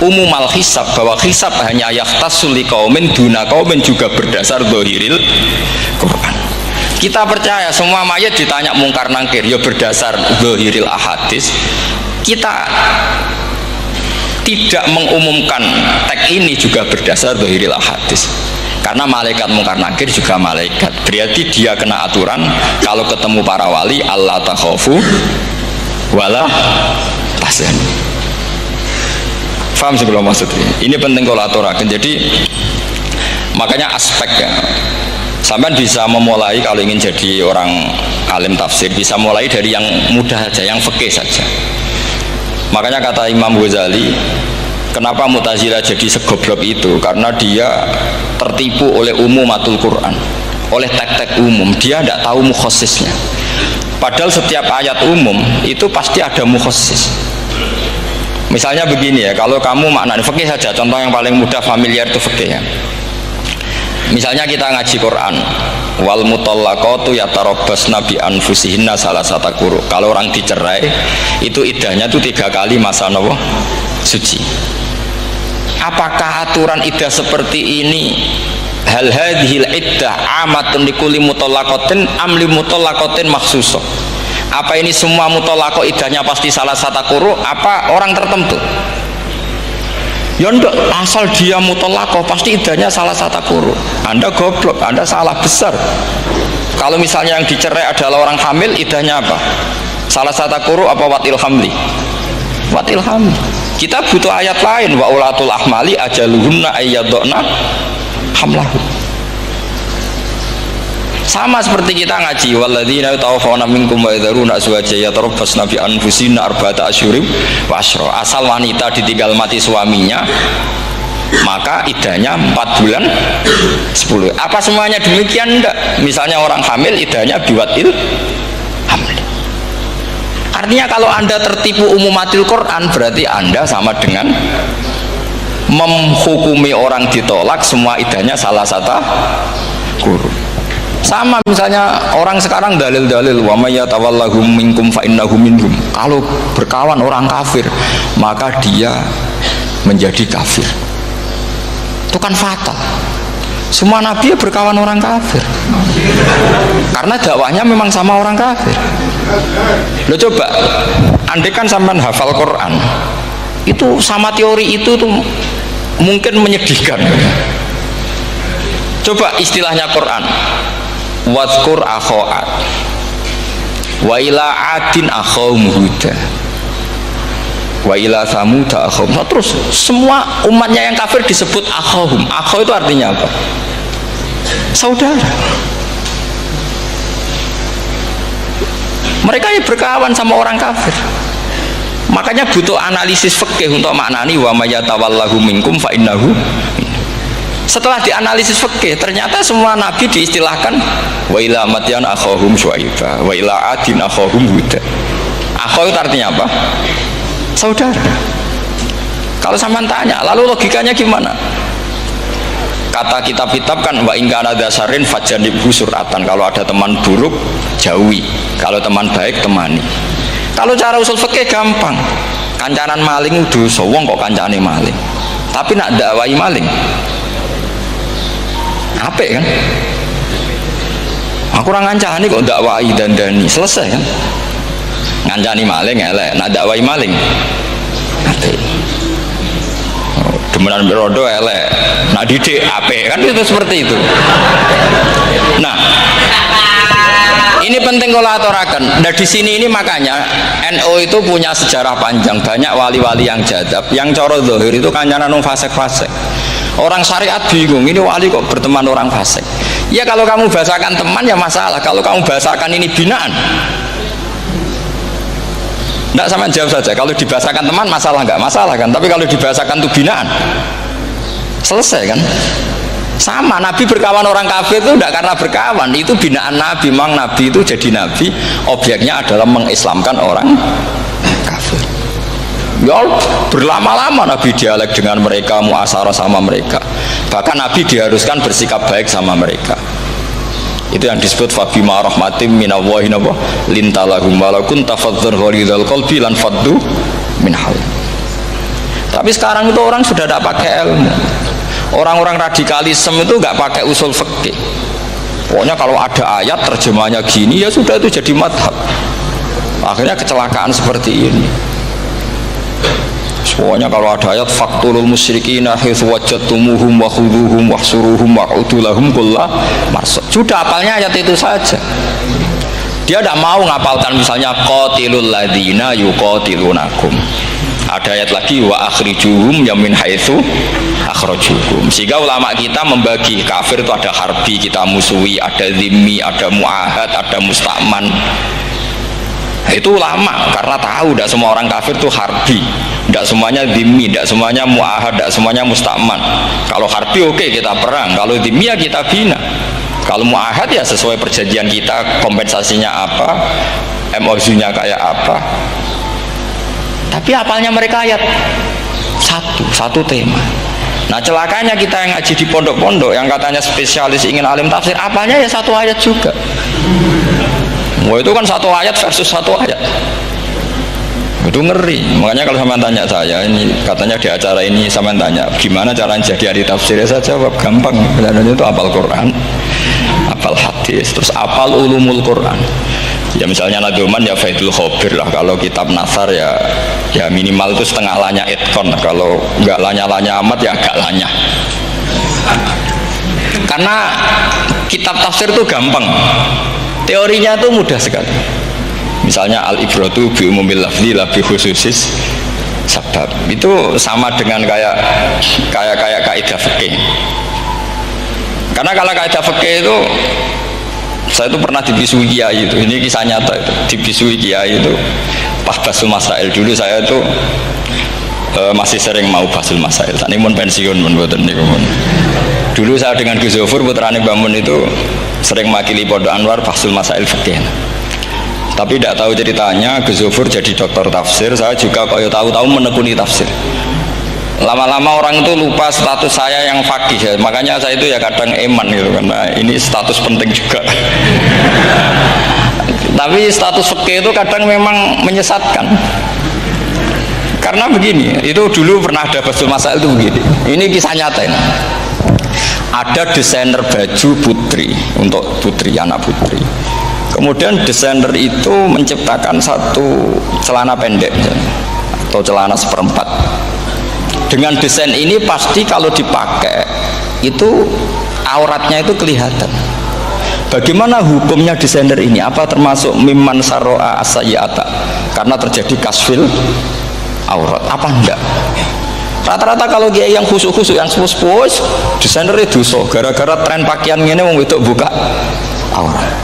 [SPEAKER 1] umum al-hisab, bahwa hisab hanya yahtassul liqaumin duna qaumin, juga berdasar zahiril Quran. Kita percaya semua mayat ditanya mungkar nangkir ya berdasar zahiril ahadis. Kita tidak mengumumkan teks ini juga berdasar zahiril ahadis. Karena malaikat mungkar nakir juga malaikat, berarti dia kena aturan kalau ketemu para wali Allah takhafu wala tahzanu. Faham sih kalau maksudnya? Ini penting kalau aturakan. Jadi makanya aspeknya sampai bisa memulai kalau ingin jadi orang alim tafsir, bisa mulai dari yang mudah saja, yang fikih saja. Makanya kata Imam Ghazali, kenapa Mu'tazilah jadi segoblok itu? Karena dia tertipu oleh umumatul Quran, oleh teks-teks umum. Dia tidak tahu mukhasisnya. Padahal setiap ayat umum itu pasti ada mukhassis. Misalnya begini ya, kalau kamu maknanya fikih saja, contoh yang paling mudah familiar itu fikih ya. Misalnya kita ngaji Quran, wal mutallaqatu yatarabbasna bi anfusihinna salasata quru. Kalau orang dicerai itu iddahnya itu 3 kali masa nawa suci. Apakah aturan iddah seperti ini hal hadhil iddah amatun likulli mutallaqatin am li mutallaqatin makhsusah? Apa ini semua mutallaqah iddahnya pasti salah satu quru, apa orang tertentu? Ya enggak, asal dia mutallaqah pasti iddahnya salah satu quru. Anda goblok, Anda salah besar. Kalau misalnya yang dicerai adalah orang hamil, iddahnya apa? Salah satu quru apa watil hamli? Watil hamli. Kita butuh ayat lain, wa ulatul ahmali ajaluhunna ayyadna hamlahu. Sama seperti kita ngaji, walladzina yatawaffawna minkum wa yadharuna azwajan yatarabbasna bi anfusihinna arba'ata asyhurin wa asyra. Asal wanita ditinggal mati suaminya, maka iddahnya 4 bulan 10. Apa semuanya demikian? Enggak. Misalnya orang hamil iddahnya biwatil hamil. Artinya kalau Anda tertipu umumatil Quran, berarti Anda sama dengan menghukumi orang ditolak semua iddahnya salah satu guru. Sama misalnya orang sekarang dalil-dalil wa may yatawallahu minkum fa innahu minhum. Kalau berkawan orang kafir, maka dia menjadi kafir. Itu kan fatal. Semua nabi berkawan orang kafir. Karena dakwahnya memang sama orang kafir. Lo coba, andai kan sampean hafal Quran, itu sama teori itu tuh mungkin menyedihkan. Coba istilahnya Quran, wadhkur akho'at wa ila adin akhawum huda wa ila samuda akhawum. Nah, terus semua umatnya yang kafir disebut akhawum. Akhaw itu artinya apa? Saudara. Mereka yang berkawan sama orang kafir. Makanya butuh analisis fikih untuk maknani wa may yatawallahu minkum fa innahu. Setelah dianalisis fikih, ternyata semua nabi diistilahkan wa ila madyan akhahum syuaiba wa ila adin akhahum huda. Akhaw itu artinya apa? Saudara. Kalau sampean tanya, lalu logikanya gimana? Kata kitab-kitab kan wa in kana dasarin fajanibhu suratan. Kalau ada teman buruk jauhi, kalau teman baik temani. Kalau cara usul fikih gampang. Kancanan maling dosa, wong kok kancane maling. Tapi nak dakwai maling apik kan? Aku ora ngancani kok dakwai dandani, selesai kan? Ngancani maling elek, nak dakwai maling apik. Demenan berodo elek, nak didik apik kan, itu seperti itu. Nah, ini penting kalau aturakan. Nah di sini ini makanya NU itu punya sejarah panjang, banyak wali-wali yang jadab, yang coro zahir itu kancanan fasik-fasik. Orang syariat bingung, ini wali kok berteman orang fasik. Ya kalau kamu bahasakan teman ya masalah, kalau kamu bahasakan ini binaan. Enggak, sama jawab saja. Kalau dibahasakan teman masalah enggak? Masalah kan? Tapi kalau dibahasakan itu binaan, selesai kan? Sama, Nabi berkawan orang kafir itu tidak karena berkawan, itu binaan Nabi. Memang Nabi itu jadi Nabi, objeknya adalah mengislamkan orang kafir. Ya berlama-lama Nabi dialek dengan mereka, muasyarah sama mereka. Bahkan Nabi diharuskan bersikap baik sama mereka. Itu yang disebut fabima rahmatim minallahi lintalahum walakun tafadzur ghalidhal qalbi lan faddu min hawl. Tapi sekarang itu orang sudah tidak pakai ilmu. Orang-orang radikalisme itu nggak pakai usul fikih. Pokoknya kalau ada ayat terjemahnya gini ya sudah itu jadi madhab. Akhirnya kecelakaan seperti ini. Pokoknya kalau ada ayat faqtulul musyrikina haitsu wajadtumuhum wa khudhuhum wahsuruhum wa'udu lahum kulla marsad. Sudah hafalnya ayat itu saja. Dia tidak mau ngapalkan misalnya qatilul ladzina yuqatilunakum. Ada ayat lagi wa akhrijuhum yamin haitsu akhrajukum. Sehingga ulama kita membagi kafir itu ada harbi, kita musuhi, ada zimmi, ada muahad, ada musta'man. Itu ulama karena tahu tidak semua orang kafir itu harbi, tidak semuanya zimmi, tidak semuanya muahad, tidak semuanya musta'man. Kalau harbi oke, kita perang, kalau zimmi ya kita bina, kalau muahad ya sesuai perjanjian kita, kompensasinya apa, MOU-nya kayak apa. Tapi apalnya mereka ayat satu tema. Nah celakanya kita yang ngaji di pondok-pondok yang katanya spesialis ingin alim tafsir, apalnya ya satu ayat juga. Wah itu kan satu ayat versus satu ayat, itu ngeri. Makanya kalau sama tanya saya ini, katanya di acara ini sama tanya gimana caranya jadi ahli tafsir, saya jawab gampang. Sebenarnya itu hafal Quran, hafal hadis, terus hafal ulumul Quran. Ya misalnya Nadoman ya Faidul Khobir lah. Kalau kitab Nasar ya minimal itu setengah lanya itkon. Kalau nggak lanya-lanya amat ya agak lanya. Karena kitab tafsir itu gampang. Teorinya itu mudah sekali. Misalnya al-ibratu bi umumil lafzi la bi khususis sabab. Itu sama dengan kayak kaidah fikih. Karena kalau kaidah fikih itu saya itu pernah dibisui kiai itu. Ini kisah nyata itu. Dibisui kiai itu pas basul masail dulu saya itu masih sering mau basul masail. Tadi mun pensiun mun boten niku mun. Dulu saya dengan Gus Zofur putrane Mbah Mun itu sering makili Pondok Anwar basul masail fikih. Tapi tidak tahu ceritanya Gus Zofur jadi dokter tafsir, saya juga kaya tahu-tahu menekuni tafsir. Lama-lama orang itu lupa status saya yang fakih ya. Makanya saya itu ya kadang eman gitu karena ini status penting juga. Tapi status fikih itu kadang memang menyesatkan. Karena begini, itu dulu pernah ada basul masail itu begini. Ini kisah nyata ini. Ada desainer baju putri untuk putri, anak putri. Kemudian desainer itu menciptakan satu celana pendek atau celana seperempat. Dengan desain ini pasti kalau dipakai itu auratnya itu kelihatan. Bagaimana hukumnya desainer ini? Apa termasuk mimman saro'a asayyata karena terjadi kasfil aurat? Apa enggak? Rata-rata kalau kiai yang khusus-khusus yang sepuh-sepuh desainer itu dosa gara-gara tren pakaian ini mau wedok buka aurat.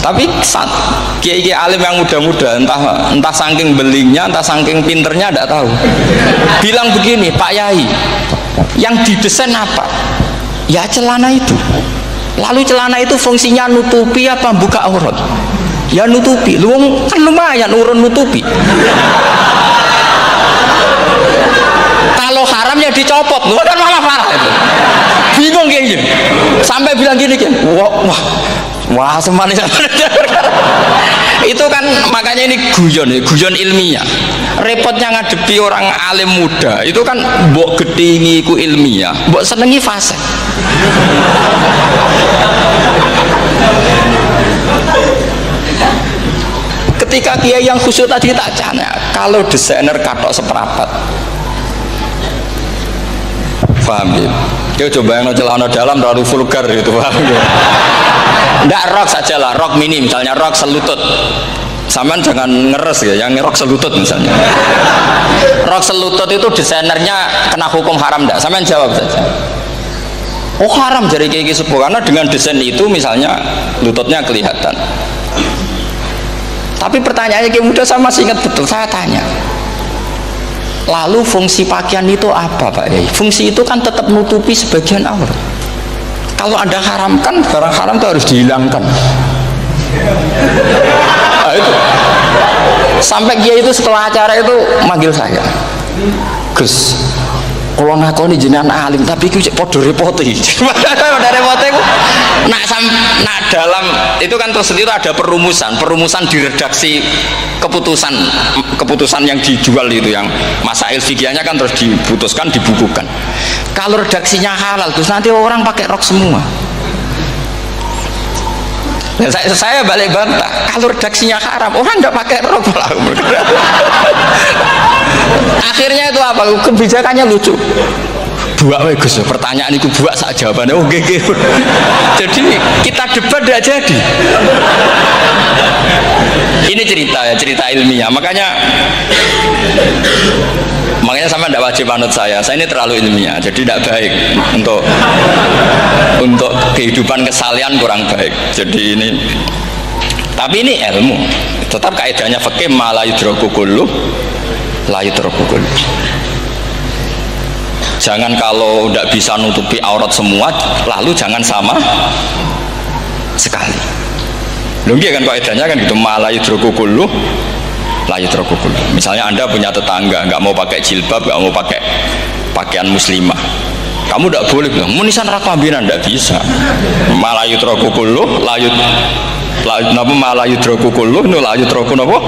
[SPEAKER 1] Tapi kiai-kiai alim yang muda-muda entah saking belingnya, entah saking pinternya tidak tahu. Bilang begini, Pak Yai, yang didesain apa? Ya celana itu. Lalu celana itu fungsinya nutupi apa buka aurat? Ya nutupi. Lu kan lumayan urun nutupi. Kalau haram ya dicopot, lu kan malah parah itu. Bingung kayak gini. Sampai bilang gini kan, wah semanis. Itu kan makanya ini guyon ilmiah. Repotnya ngadepi orang alim muda, itu kan mbok gedhingi ku ilmiah, mbok senengi fase. Ketika kiai yang khusyuk tadi tak tanya, kalau desainer katok seperapat, paham ya? Dia coba yang celana dalam terlalu vulgar gitu, paham ya? Nggak rok saja lah, rok mini misalnya, rok selutut. Saman jangan ngeres ya, yang rok selutut misalnya. Rok selutut itu desainernya kena hukum haram enggak? Saman jawab saja. Oh haram dari kiai sepuh, karena dengan desain itu misalnya lututnya kelihatan. Tapi pertanyaannya kiai muda saya masih ingat betul, saya tanya. Lalu fungsi pakaian itu apa Pak Yai? Fungsi itu kan tetap menutupi sebagian aurat. Kalau Anda haramkan, barang haram itu harus dihilangkan. Nah, itu. Sampai kiai itu setelah acara itu manggil saya, Gus, kalau ngakoni jenengan alim tapi itu podo repoti. Podo repoti itu nak dalam itu kan terus itu ada perumusan di redaksi keputusan yang dijual itu, yang masail fikihnya kan terus diputuskan, dibukukan. Kalau redaksinya halal terus nanti orang pakai rok semua. Dan saya balik bantah, kalau redaksinya haram orang nggak pakai rok. Akhirnya itu apa? Kebijakannya lucu. Buak Gus, pertanyaan itu buak saat jawabannya. Oh gege. Jadi kita debat tidak jadi. Ini cerita ilmiah. Makanya sama tidak wajib manut saya ini terlalu ilmiah, jadi tidak baik untuk kehidupan kesalian, kurang baik. Jadi ini, tapi ini ilmu, tetap kaidahnya fikih ma la yudraku kullu la yudraku kullu. Jangan kalau tidak bisa nutupi aurat semua lalu jangan sama sekali. Loh kan kaidahnya kan gitu, ma la yudraku kullu layu terkukul. Misalnya Anda punya tetangga nggak mau pakai jilbab, nggak mau pakai pakaian muslimah, kamu tidak boleh bilang munisan rakambinan, tidak bisa. Malayu terkukul layu napa malayu terkukul layu terkukul napa.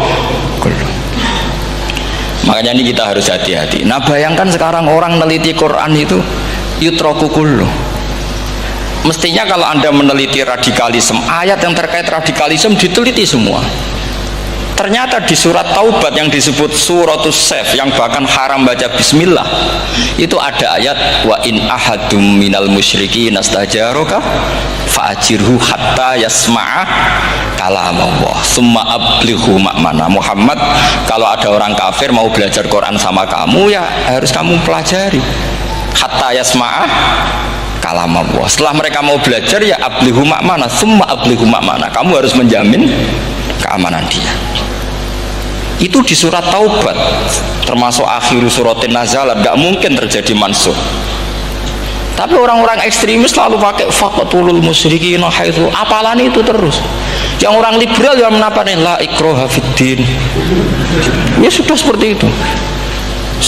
[SPEAKER 1] Makanya ini kita harus hati-hati. Nah bayangkan sekarang orang meneliti Quran itu yutrokukul. Mestinya kalau Anda meneliti radikalisme, ayat yang terkait radikalisme diteliti semua. Ternyata di surat Taubat yang disebut suratus Saif, yang bahkan haram baca bismillah, itu ada ayat wa in ahadum minal musyrikin nastajaroka fa'ajirhu hatta yasma'a kalam Allah summa ablighu ma'mana. Muhammad, kalau ada orang kafir mau belajar Quran sama kamu, ya harus kamu pelajari hatta yasma'a kalam Allah. Setelah mereka mau belajar, ya ablighu ma'mana summa ablighu ma'mana, kamu harus menjamin keamanan dia. Itu di surat Taubat, termasuk akhir suratin nazalat, gak mungkin terjadi mansuh. Tapi orang-orang ekstremis selalu pakai faqatulul musyrikin haitsu, apalan itu terus. Yang orang liberal yang menapanin la ikraha fiddin, ya sudah seperti itu.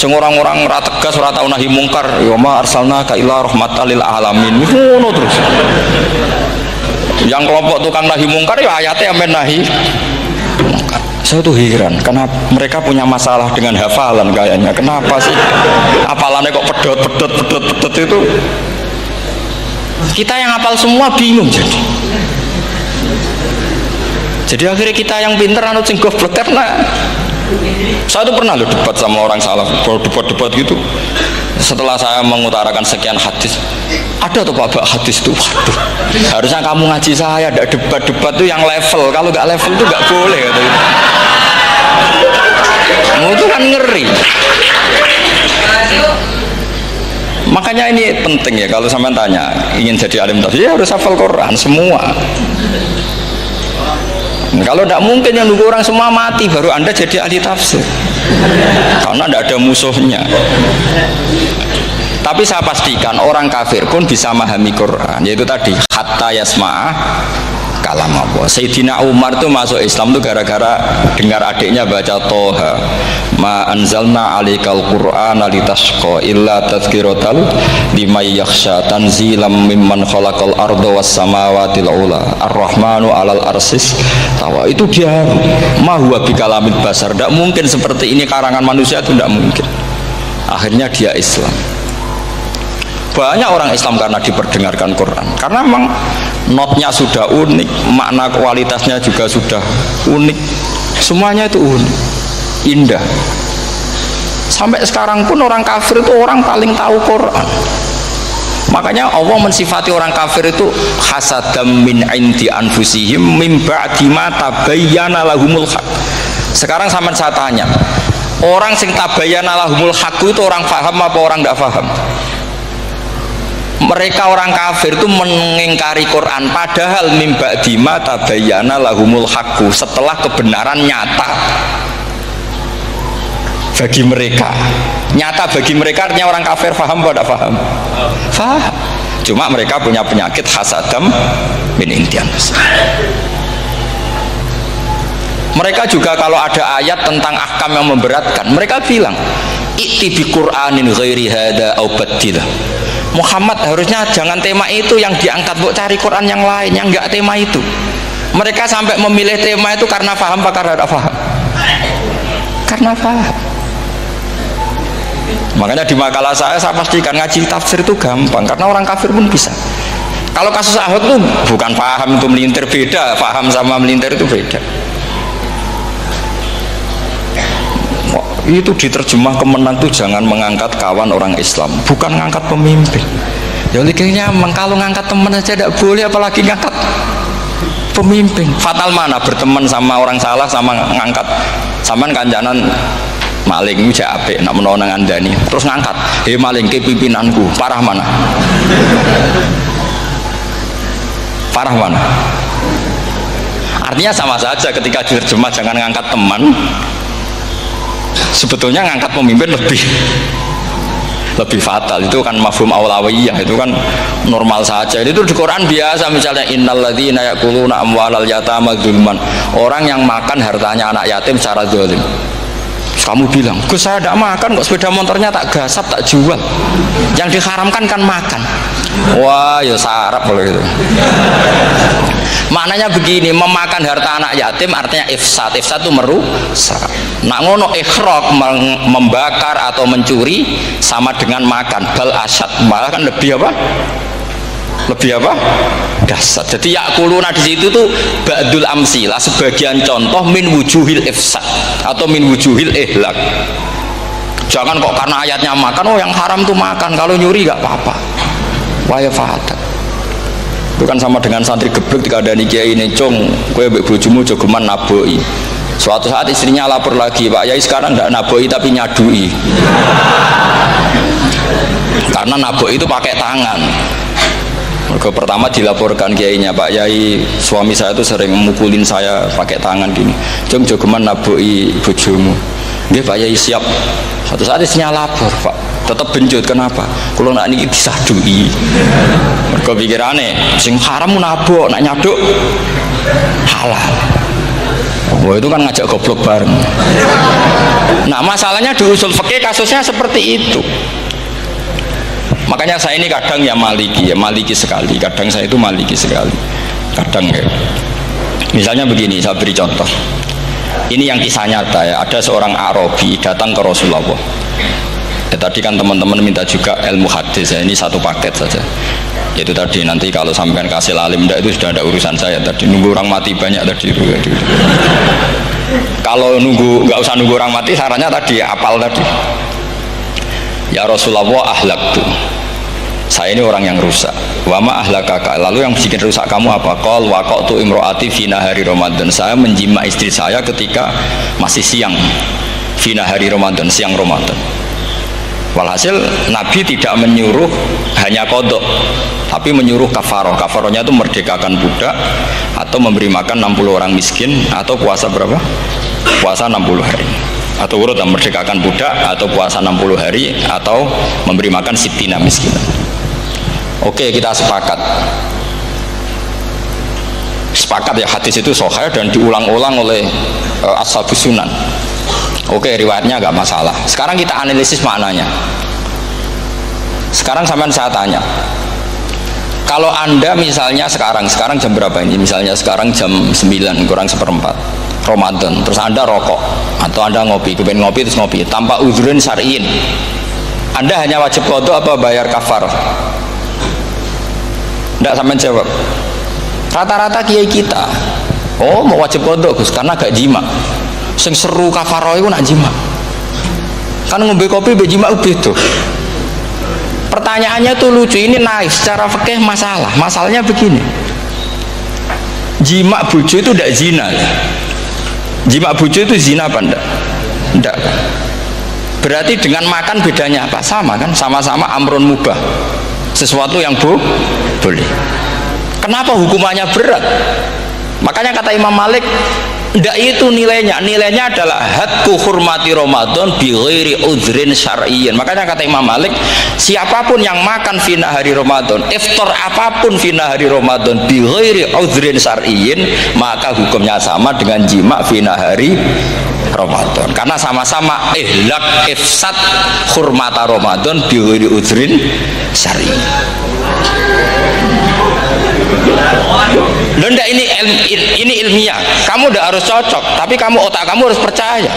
[SPEAKER 1] Orang-orang ora tegas, ora tau nahi mungkar, ya ma arsalnaka illa rahmatan lil alamin, ngono terus. Yang kelompok tukang nahi mungkar ya ayatnya amben nahi mungkar. Saya tuh heran, kenapa mereka punya masalah dengan hafalan kayaknya. Kenapa sih hafalannya kok pedot itu? Kita yang hafal semua bingung jadi. Jadi akhirnya kita yang pinter anu sing goblok. Karena saya tuh pernah loh debat sama orang salaf, debat gitu. Setelah saya mengutarakan sekian hadis, ada tuh Pak hadis tuh, waduh, harusnya kamu ngaji saya, ada debat tuh yang level, kalau nggak level tuh nggak boleh katanya. Itu kan ngeri. Makanya ini penting ya, kalau sampean tanya ingin jadi alim tafsir, ya harus hafal Quran semua. Kalau tidak mungkin yang nunggu orang semua mati baru Anda jadi ahli tafsir, karena tidak ada musuhnya. Tapi saya pastikan orang kafir pun bisa memahami Quran, yaitu tadi hatta yasma'ah kalam Allah. Sayyidina Umar tuh masuk Islam tuh gara-gara dengar adiknya baca Toha, ma anzalna alikal Qur'ana litashqa illa tadhkiratal liman yakhsha tanzilam mimman khalaqal arda was samawati ula ar-rahmanu alal arsis tawa. Itu dia ma huwa bikalamil basar, tidak mungkin seperti ini karangan manusia, itu tidak mungkin. Akhirnya dia Islam. Banyak orang Islam karena diperdengarkan Quran, karena memang notnya sudah unik, makna kualitasnya juga sudah unik, semuanya itu unik, indah. Sampai sekarang pun orang kafir itu orang paling tahu Quran. Makanya Allah mensifati orang kafir itu hasadam min indi anfusihim min ba'di ma tabayyana lahumul haq. Sekarang sampai saya tanya, orang sing tabayyana lahumul haq itu orang paham apa orang tidak paham? mereka orang kafir itu mengingkari Quran padahal mimba dima tabayyana lahumul haqqu, setelah kebenaran nyata bagi mereka. Nyata bagi mereka artinya orang kafir paham atau tidak paham? Paham. Cuma mereka punya penyakit hasadam min indian. Mereka juga kalau ada ayat tentang ahkam yang memberatkan, mereka bilang i'ti bi Qur'anin ghairi hada au badil. Muhammad harusnya jangan tema itu yang diangkat, bu cari Quran yang lain yang enggak tema itu. Mereka sampai memilih tema itu karena paham apa karena tidak paham? Karena paham. Makanya di makalah saya pastikan ngaji tafsir itu gampang karena orang kafir pun bisa. Kalau kasus Ahok itu bukan paham itu melintir, beda. Paham sama melintir itu beda. Itu diterjemah kemenang tuh jangan mengangkat kawan orang Islam, bukan ngangkat pemimpin. Ya olehnya kalau ngangkat teman aja tidak boleh, apalagi ngangkat pemimpin. Fatal mana berteman sama orang salah sama ngangkat. Saman kancanan maling itu apik nak menolong andani terus ngangkat, hei maling ke pimpinanku, parah mana? Parah mana? Artinya sama saja ketika diterjemah jangan ngangkat teman, sebetulnya ngangkat pemimpin lebih fatal. Itu kan mafhum awlawiyah, itu kan normal saja. Itu di Quran biasa, misalnya innalladzina ya'kuluna amwalal yatama dzulman, orang yang makan hartanya anak yatim secara zalim. Kamu bilang, Gus saya tidak makan kok, sepeda motornya tak gasap, tak jual. Yang diharamkan kan makan. Wah ya sarap kalau gitu. Maknanya begini, memakan harta anak yatim artinya ifsad. Ifsad itu merusak. Nak ngono ikhraq, membakar atau mencuri sama dengan makan. Bal asyad, malah kan lebih apa? Lebih apa? Dasar. Jadi yakuluna di situ tuh ba'dul amsilah, sebagian contoh min wujuhil ifsad atau min wujuhil ihlak. Jangan kok karena ayatnya makan, oh yang haram tuh makan, kalau nyuri gak apa-apa. Waya fatat. Itu kan sama dengan santri geblek ketika ada kiai ini, cong kowe mbek bojomu jogeman naboi. Suatu saat istrinya lapor lagi, Pak Yai sekarang enggak naboi tapi nyadui. Karena naboi itu pakai tangan. Mereka pertama dilaporkan kiainya, Pak Yai suami saya itu sering memukulin saya pakai tangan gini. Jom jogeman naboi bojomu. Nggih Pak Yai siap. Satu saat istrinya lapor, Pak. Tetap benjut, kenapa? Kalau nak ini disadui. Mereka pikirannya sing haram nabok, nak nyaduk halal. Wah itu kan ngajak goblok bareng. Nah masalahnya di usul fikih kasusnya seperti itu. Makanya saya ini kadang ya maliki sekali. Kadang saya itu maliki sekali. Kadang ya. Misalnya begini, saya beri contoh. Ini yang kisah nyata ya. Ada seorang Arabi datang ke Rasulullah. Ya, tadi kan teman-teman minta juga ilmu hadis ya. Ini satu paket saja. Yaitu tadi nanti kalau sampean kasih alim enggak, itu sudah ada urusan saya. Tadi nunggu orang mati banyak tadi itu. Kalau nggak usah nunggu orang mati, sarannya tadi apal tadi. Ya Rasulullah ahlaktu, saya ini orang yang rusak. Wama ahlakaka, lalu yang bikin rusak kamu apa? Qol waqatu imroati fina hari Ramadan, saya menjima istri saya ketika masih siang, fina hari Ramadan, siang Ramadan. Walhasil Nabi tidak menyuruh hanya kodok, tapi menyuruh kafaroh. Kafarohnya itu merdekakan budak, atau memberi makan 60 orang miskin, atau puasa berapa? Puasa 60 hari. Atau urut merdekakan budak, atau puasa 60 hari, atau memberi makan sitina miskin. Oke, kita sepakat ya hadis itu sahih dan diulang-ulang oleh ashabus sunan. Oke, riwayatnya agak masalah. Sekarang kita analisis maknanya. Sekarang sampean saya tanya, kalau anda misalnya sekarang jam berapa ini? Misalnya sekarang jam 9 kurang seperempat Ramadan, terus anda rokok atau anda ngopi, kepengen ngopi terus ngopi tanpa udhurun syar'in, anda hanya wajib qadha apa bayar kafar? Tidak sampean jawab. Rata-rata kiai kita, oh mau wajib qadha Gus karena gak jima. Sing seru kafaroh itu nak jima. Kan ngombe kopi be jima beda. Pertanyaannya tuh lucu, ini naif secara fikih masalah. Masalahnya begini. Jima bojo itu tidak zina. Jima bojo itu zina apa enggak? Enggak. Berarti dengan makan bedanya apa? Sama kan? Sama-sama amrun mubah. sesuatu yang boleh. Kenapa hukumannya berat? Makanya kata Imam Malik, tidak itu nilainya adalah hadku hurmati Ramadan bi ghairi udhrin syar'iyyin. Makanya kata Imam Malik, siapapun yang makan fi nahari Ramadan, iftar apapun fi nahari Ramadan bi ghairi udhrin syar'iyyin, maka hukumnya sama dengan jima fi nahari Ramadan, karena sama-sama ihlak ifsad hurmata Ramadan bi ghairi udhrin syar'iyyin. Loh, enggak, ini ilmiah. Kamu udah harus cocok, tapi otak kamu harus percaya.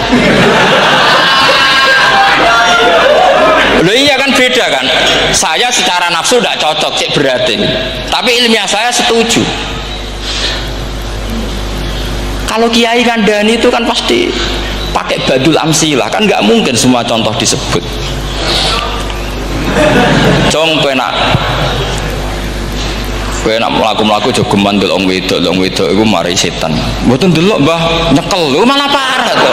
[SPEAKER 1] Loh iya kan, beda kan. Saya secara nafsu tidak cocok, cek berarti. Tapi ilmiah saya setuju. Kalau Kiai Kandani itu kan pasti pakai badul amsilah, kan nggak mungkin semua contoh disebut. Jong penak. Kowe nak mlaku-mlaku aja geman delok wong wedok iku mari setan. Mboten delok Mbah, nyekel lho malah parah to.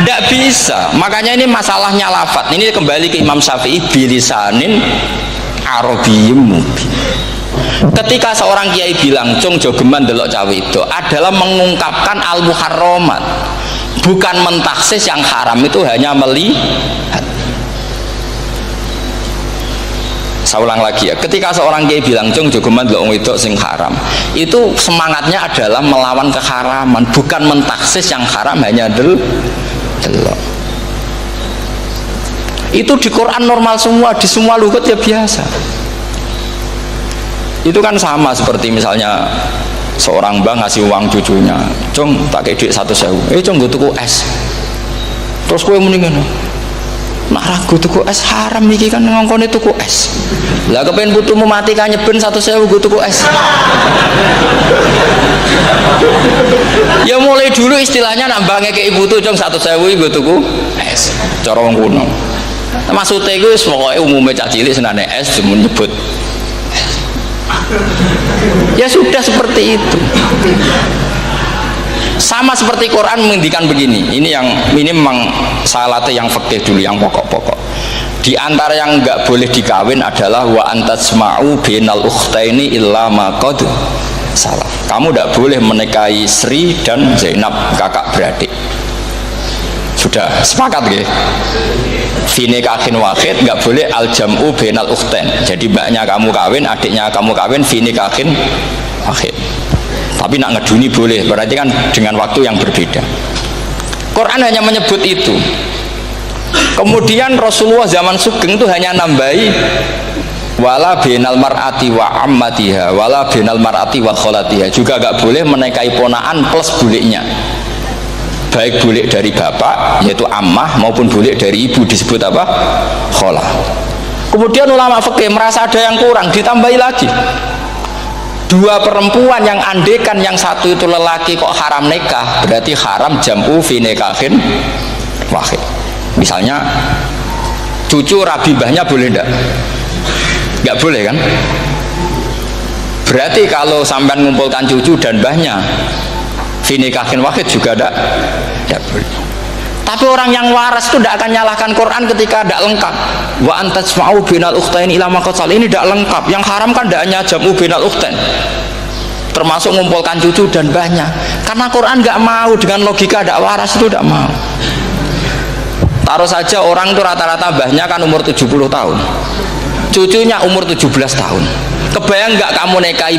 [SPEAKER 1] Ndak bisa. Makanya ini masalahnya lafaz. Ini kembali ke Imam Syafi'i, bilisanin arabiyyim mubin. Ketika seorang kiai bilang cung jogeman delok cawe itu adalah mengungkapkan al-muharramat, bukan mentaksis yang haram itu hanya melihat. Saya ulang lagi ya, ketika seorang kiai bilang cung jogeman delok wedok sing haram, itu semangatnya adalah melawan keharaman, bukan mentaksis yang haram hanya delok. Itu di Quran normal semua, di semua lugat ya biasa. Itu kan sama seperti misalnya seorang mbah ngasih uang cucunya, cung tak kayak duit 1.000, cung gue tuku es, terus gue mendingan nak ragu tuku es haram iki kan ngongkone tuku es. Lah kepen putumu mati kan nyeben 1.000 gue tuku es. Ya mulai dulu istilahnya nak bange ke ibu tuh cung 1.000 gue tuku es. Cara wong kuno. Maksudnya gue pokoke umume cah cilik senane es cuma nyebut. Ya sudah seperti itu. Sama seperti Quran menghentikan begini. Ini memang salate yang fikih dulu, yang pokok-pokok. Di antara yang enggak boleh dikawin adalah wa antasma'u bainal ukhtaini illa ma qad salaf. Kamu enggak boleh menikahi Sri dan Zainab, kakak beradik. Sudah sepakat nggih? Fi nikahin wahid enggak boleh al jam'u bainal ukhtain. Jadi mbaknya kamu kawin, adiknya kamu kawin fi nikahin wahid. Tapi nak ngeduni boleh, berarti kan dengan waktu yang berbeda. Quran hanya menyebut itu. Kemudian Rasulullah zaman Sugeng itu hanya nambahi wala binal mar'ati wa ammatiha wala binal mar'ati wa kholatiha, juga gak boleh menikahi ponaan plus buliknya, baik bulik dari bapak yaitu ammah maupun bulik dari ibu, disebut apa? Kholah. Kemudian ulama fikih merasa ada yang kurang, ditambahi lagi. Dua perempuan yang andekan yang satu itu lelaki kok haram nikah, berarti haram jam'u fi nikahin wahid. Misalnya cucu rabibahnya boleh enggak? Enggak boleh kan? Berarti kalau sampai mengumpulkan cucu dan mbahnya fi nikahin wahid juga enggak boleh. Tapi orang yang waras itu tidak akan nyalahkan Quran ketika tidak lengkap. Wa antasma'u bainal ukhtaini ila ma qad salaf, ini tidak lengkap. Yang haram kan tidak hanya jam'u bainal ukhtain, termasuk mengumpulkan cucu dan mbahnya. Karena Quran nggak mau dengan logika tidak waras, itu tidak mau. Taruh saja orang itu rata-rata mbahnya kan umur 70 tahun, cucunya umur 17 tahun. Kebayang nggak kamu nikahi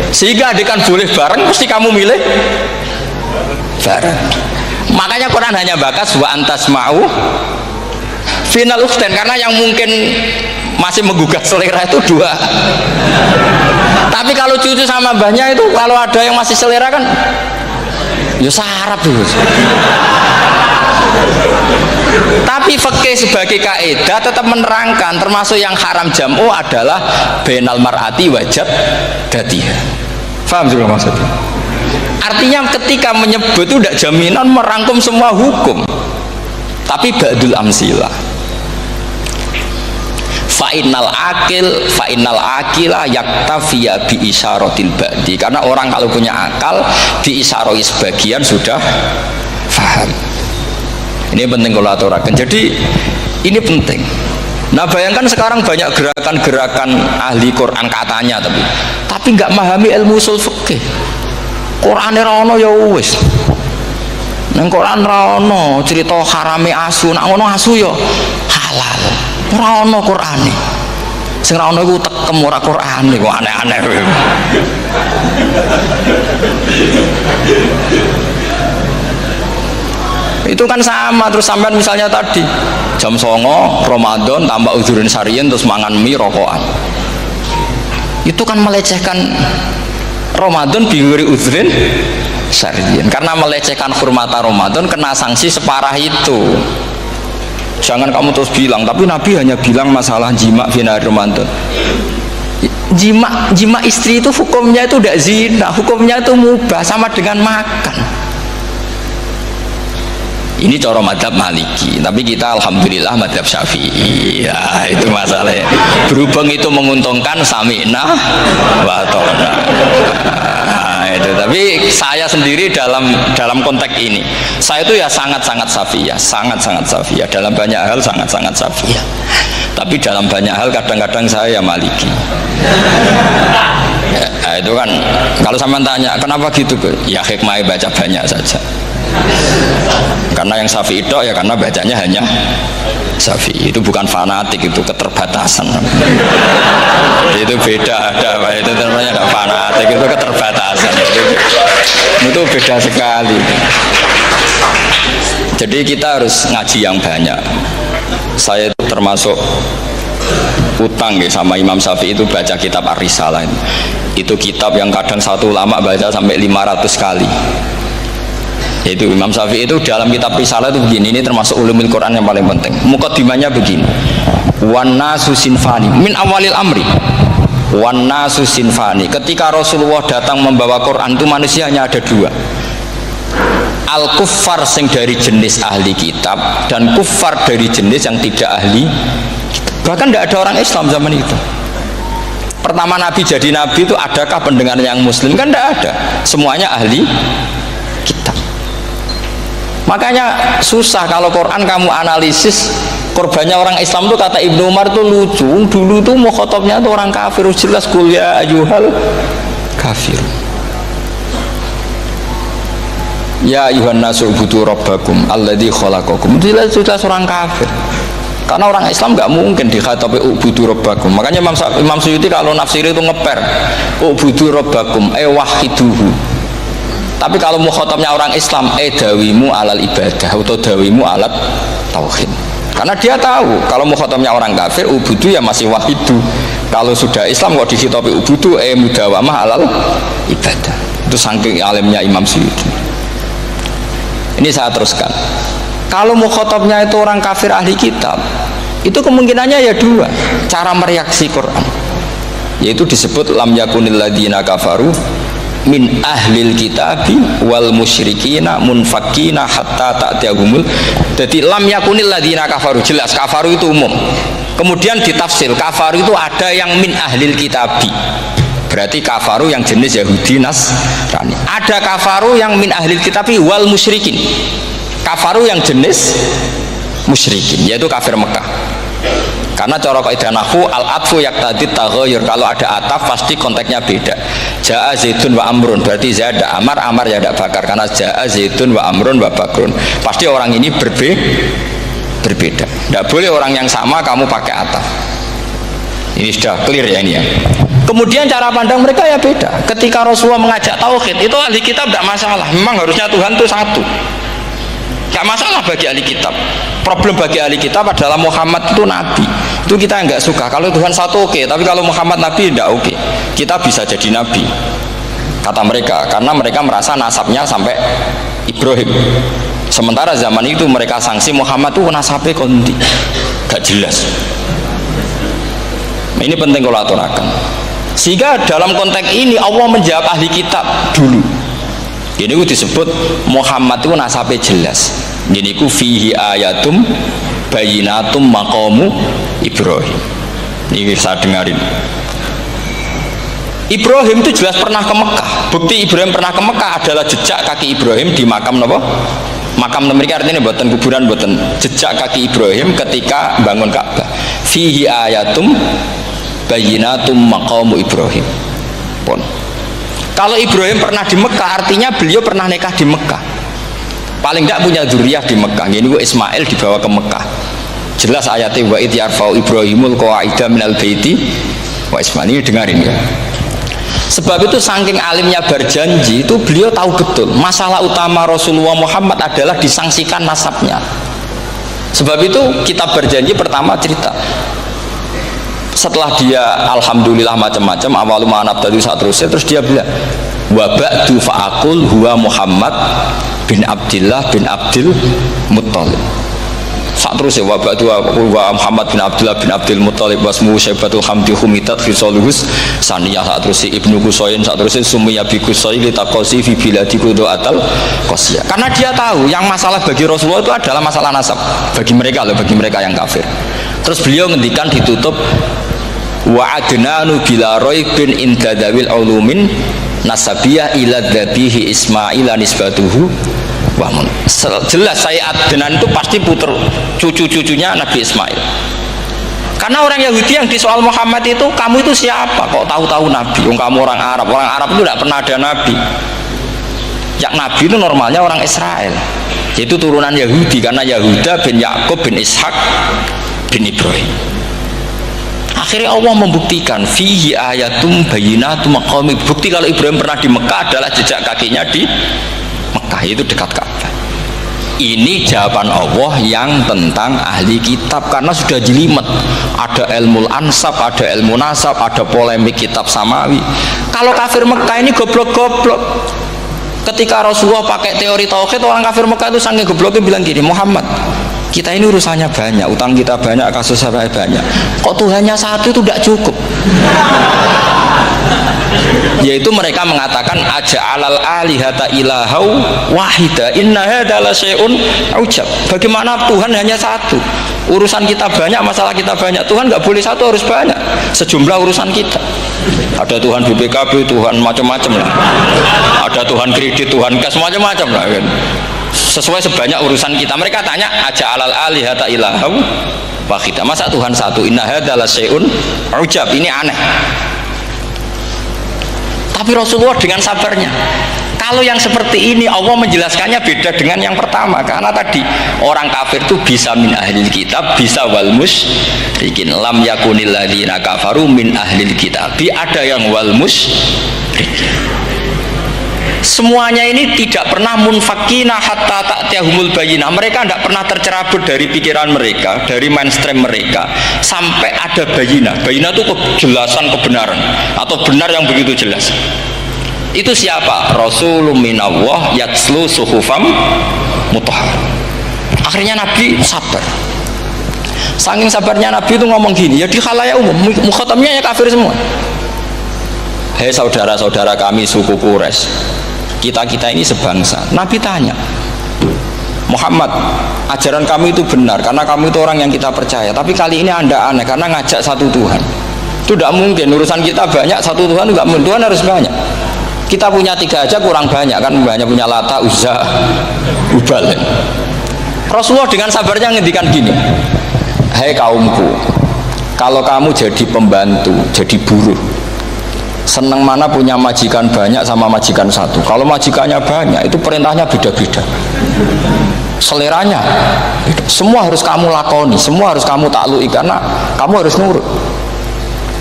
[SPEAKER 1] sehingga adik kan boleh bareng, mesti kamu milih bareng. Makanya Quran hanya bakas wa antasma'u final ukhtain, karena yang mungkin masih menggugah selera itu dua. Tapi kalau cucu sama mbahnya itu, kalau ada yang masih selera kan ya sarap tuh. Tapi fikih sebagai kaidah tetap menerangkan termasuk yang haram jam'u adalah bainal mar'ati wajab datiha. Paham juga maksudnya? Artinya ketika menyebut itu tidak jaminan merangkum semua hukum, tapi ba'dul amsilah. Fa'innal akila yaktafiya bi isyaratil ba'di, karena orang kalau punya akal diisyaroi sebagian sudah faham. Ini penting kalau aturakan. Jadi ini penting. Nah bayangkan sekarang banyak gerakan-gerakan ahli Quran katanya, tapi nggak memahami ilmu usul fikih. Quran ora ono ya wis. Nang Quran ora ono cerita harame asu, nak ngono asu ya halal. Ora ono Qurane. Sing ora ono iku tekem ora Qurane kok aneh-aneh. Itu kan sama. Terus sampean misalnya tadi jam 09.00 Ramadan tambah uzurin syarian terus mangan mie rokokan, itu kan melecehkan Ramadan binguri uzurin syarian, karena melecehkan hurmata Ramadan kena sanksi separah itu. Jangan kamu terus bilang tapi Nabi hanya bilang masalah jima fina Ramadan. Jima istri itu hukumnya itu tidak zina, hukumnya itu mubah sama dengan makan. Ini cara madhab Maliki, tapi kita alhamdulillah madhab Syafi'i. Ya itu masalahnya. Berhubung itu menguntungkan sami'na wa ta'na. Itu. Tapi saya sendiri dalam konteks ini, saya itu ya sangat-sangat Syafi'iyah, sangat-sangat Syafi'iyah. Dalam banyak hal sangat-sangat Syafi'iyah. Tapi dalam banyak hal kadang-kadang saya Maliki. Ya, itu kan kalau sampean tanya kenapa gitu, ya hikmahnya baca banyak saja. Karena yang Syafi'i itu ya karena bacanya hanya Syafi'i, itu bukan fanatik, itu keterbatasan. Itu beda, itu namanya ada fanatik, itu keterbatasan. Itu beda sekali. Jadi kita harus ngaji yang banyak. Saya itu termasuk utang ya sama Imam Syafi'i itu baca kitab Ar-Risalah. Itu kitab yang kadang satu ulama baca sampai 500 kali. Yaitu Imam Syafi'i itu dalam kitab Risalah itu begini, ini termasuk ulumul Quran yang paling penting. Muqaddimahnya begini, wan nasu sinfani min awalil amri. Wan nasu sinfani, ketika Rasulullah datang membawa Quran itu manusianya ada dua, al kuffar sing dari jenis ahli kitab dan kuffar dari jenis yang tidak ahli kitab. Bahkan tidak ada orang Islam zaman itu. Pertama Nabi jadi Nabi itu adakah pendengar yang Muslim? Kan tidak ada, semuanya ahli kitab. Makanya susah kalau Quran kamu analisis korbannya orang Islam tuh, kata Ibnu Umar tuh lucu. Dulu tuh mukhatabnya tuh orang kafir, jelas qul ya ayyuhal kafir. Ya ayyuhan nasu ubudu rabbakum alladzi khalaqakum. Jelas orang kafir. Karena orang Islam nggak mungkin dikhatabi ubudu rabbakum. Makanya Imam Suyuti kalau nafsiri itu ngeper ubudu rabbakum wahiduhu. Tapi kalau mukhatabnya orang Islam, dawimu alal ibadah atau dawimu alat tauhid. Karena dia tahu kalau mukhatabnya orang kafir, ubudu ya masih wahidu. Kalau sudah Islam kok dikhitabi ubudu, mudawamah alal ibadah. Itu saking alimnya Imam Suyuti. Ini saya teruskan. Kalau mukhatabnya itu orang kafir ahli kitab, itu kemungkinannya ya dua cara mereaksi Quran. Yaitu disebut lam yakunil ladzina kafaru min ahlil kitabi wal musyrikina munfakina hatta ta'tiyahumul. Jadi lam yakunil ladzina kafaru, jelas kafaru itu umum. Kemudian ditafsir kafaru itu ada yang min ahlil kitabi, berarti kafaru yang jenis Yahudi Nasrani. Ada kafaru yang min ahlil kitabi wal musyrikin, kafaru yang jenis musyrikin, yaitu kafir Mekah. Karena cara kaidah nahwu al-atfu yaqtadi taghayyur, kalau ada ataf pasti konteksnya beda. Jaa Zaidun wa Amrun, berarti Zaid ada Amar, Amar ya ada Bakar. Karena jaa Zaidun wa Amrun wa Bakrun, pasti orang ini berbeda. Tidak boleh orang yang sama kamu pakai ataf. Ini sudah clear ya ini ya. Kemudian cara pandang mereka ya beda. Ketika Rasulullah mengajak tauhid, itu ahli kitab tidak masalah. Memang harusnya Tuhan itu satu, gak masalah bagi ahli kitab. Problem bagi ahli kitab adalah Muhammad itu nabi, itu kita nggak suka. Kalau Tuhan satu oke, tapi kalau Muhammad nabi tidak oke. Kita bisa jadi nabi kata mereka, karena mereka merasa nasabnya sampai Ibrahim. Sementara zaman itu mereka sanksi Muhammad itu nasabnya konti, gak jelas. Nah, ini penting kalau aturakan. Sehingga dalam konteks ini Allah menjawab ahli kitab dulu. Ini disebut Muhammad itu nasabnya jelas. Ini ku fihi ayatum bayinatum maqamu Ibrahim. Ini saya dengarin. Ibrahim itu jelas pernah ke Mekah. Bukti Ibrahim pernah ke Mekah adalah jejak kaki Ibrahim di makam apa? makam mereka artinya buatan kuburan, buatan jejak kaki Ibrahim ketika bangun Ka'bah. Fihi ayatum bayyinatum maqamu Ibrahim. Pun. Kalau Ibrahim pernah di Mekah, artinya beliau pernah nikah di Mekah. Paling tidak punya dzurriyyah di Mekah. Ini Ismail dibawa ke Mekah. Jelas ayatnya wa idh yarfa'u Ibrahimul qawa'ida minal baiti wa Ismail. Ini dengarin ya. Sebab itu saking alimnya berjanji itu beliau tahu betul masalah utama Rasulullah Muhammad adalah disangsikan nasabnya. Sebab itu kitab berjanji pertama cerita setelah dia alhamdulillah macam-macam awalu ma'anab tadi saat terus dia bilang wa ba'du fa'akul huwa Muhammad bin Abdillah bin Abdil Muttalib. Saat terus ya wabak dua Muhammad bin Abdullah bin Abdul Muttalib wasmu Syaibatul Hamdi Humitat Fisoluhus Saniyah. Saat terus Ibnu Kusoyin, saat terus Sumiyah bi Kusoyin litakosi fi biladi kudo atal kosya. Karena dia tahu yang masalah bagi Rasulullah itu adalah masalah nasab bagi mereka loh, bagi mereka yang kafir. Terus beliau ngendikan ditutup wa adnanu bila roibin indadawil ulumin nasabiyah ila dhabihi Ismaila nisbatuhu. Wah, jelas saya Adnan itu pasti puter cucu-cucunya Nabi Ismail. Karena orang Yahudi yang di soal Muhammad itu, kamu itu siapa? Kok tahu-tahu Nabi? Kamu orang Arab. Orang Arab itu tidak pernah ada Nabi. Yang Nabi itu normalnya orang Israel. Yaitu turunan Yahudi karena Yahuda bin Yakub bin Ishak bin Ibrahim. Akhirnya Allah membuktikan fihi ayatum bayyinatum maqami. Bukti kalau Ibrahim pernah di Mekah adalah jejak kakinya di Mekah, itu dekat Ka'bah. Ini jawaban Allah yang tentang ahli kitab karena sudah jelimet. Ada ilmu ansab, ada ilmu nasab, ada polemik kitab samawi. Kalau kafir Mekah ini goblok-goblok. Ketika Rasulullah pakai teori tauhid, orang kafir Mekah itu sangat gobloknya bilang gini, Muhammad, kita ini urusannya banyak, utang kita banyak, kasus saya banyak. Kok Tuhannya satu itu tidak cukup? Yaitu mereka mengatakan aja'alal alihata ilahau wahida inna hadza la syai'un ujab. Bagaimana Tuhan hanya satu? Urusan kita banyak, masalah kita banyak. Tuhan nggak boleh satu, harus banyak. Sejumlah urusan kita. Ada Tuhan BPKB, Tuhan macam-macam lah. Ada Tuhan kredit, Tuhan kas, macam-macam lah kan. Sesuai sebanyak urusan kita. Mereka tanya aja'alal alihata ilahau wahida. Masa Tuhan satu? Inna hadza la syai'un ujab. Ini aneh. Tapi Rasulullah dengan sabarnya, kalau yang seperti ini Allah menjelaskannya beda dengan yang pertama. Karena tadi orang kafir itu bisa min ahlil kitab, bisa wal musyrikin. Lam yakunil ladzina kafaru min ahlil kitab. Ada yang wal musyrikin. Semuanya ini tidak pernah munfakina hatta ta'tiyahumul bayyinah. Mereka tidak pernah tercerabut dari pikiran mereka, dari mainstream mereka sampai ada bayyinah. Bayyinah itu kejelasan kebenaran atau benar yang begitu jelas. Itu siapa? Rasulun minallah yatslu suhufam mutahhar. Akhirnya Nabi sabar. Saking sabarnya Nabi itu ngomong gini, ya di khalayak umum, mukhatamnya ya kafir semua. Hei saudara-saudara kami suku Quraisy, kita ini sebangsa. Nabi tanya, Muhammad, ajaran kami itu benar karena kamu itu orang yang kita percaya. Tapi kali ini Anda aneh karena ngajak satu Tuhan. Itu tidak mungkin. Urusan kita banyak, satu Tuhan juga Tuhan harus banyak. Kita punya tiga aja kurang banyak kan, banyak punya Lata, Uzza, Hubal. Rasulullah dengan sabarnya ngendikan gini, hei kaumku, kalau kamu jadi pembantu, jadi buruh, senang mana punya majikan banyak sama majikan satu. Kalau majikannya banyak itu perintahnya beda-beda, seleranya semua harus kamu lakoni, semua harus kamu taklui karena kamu harus nurut.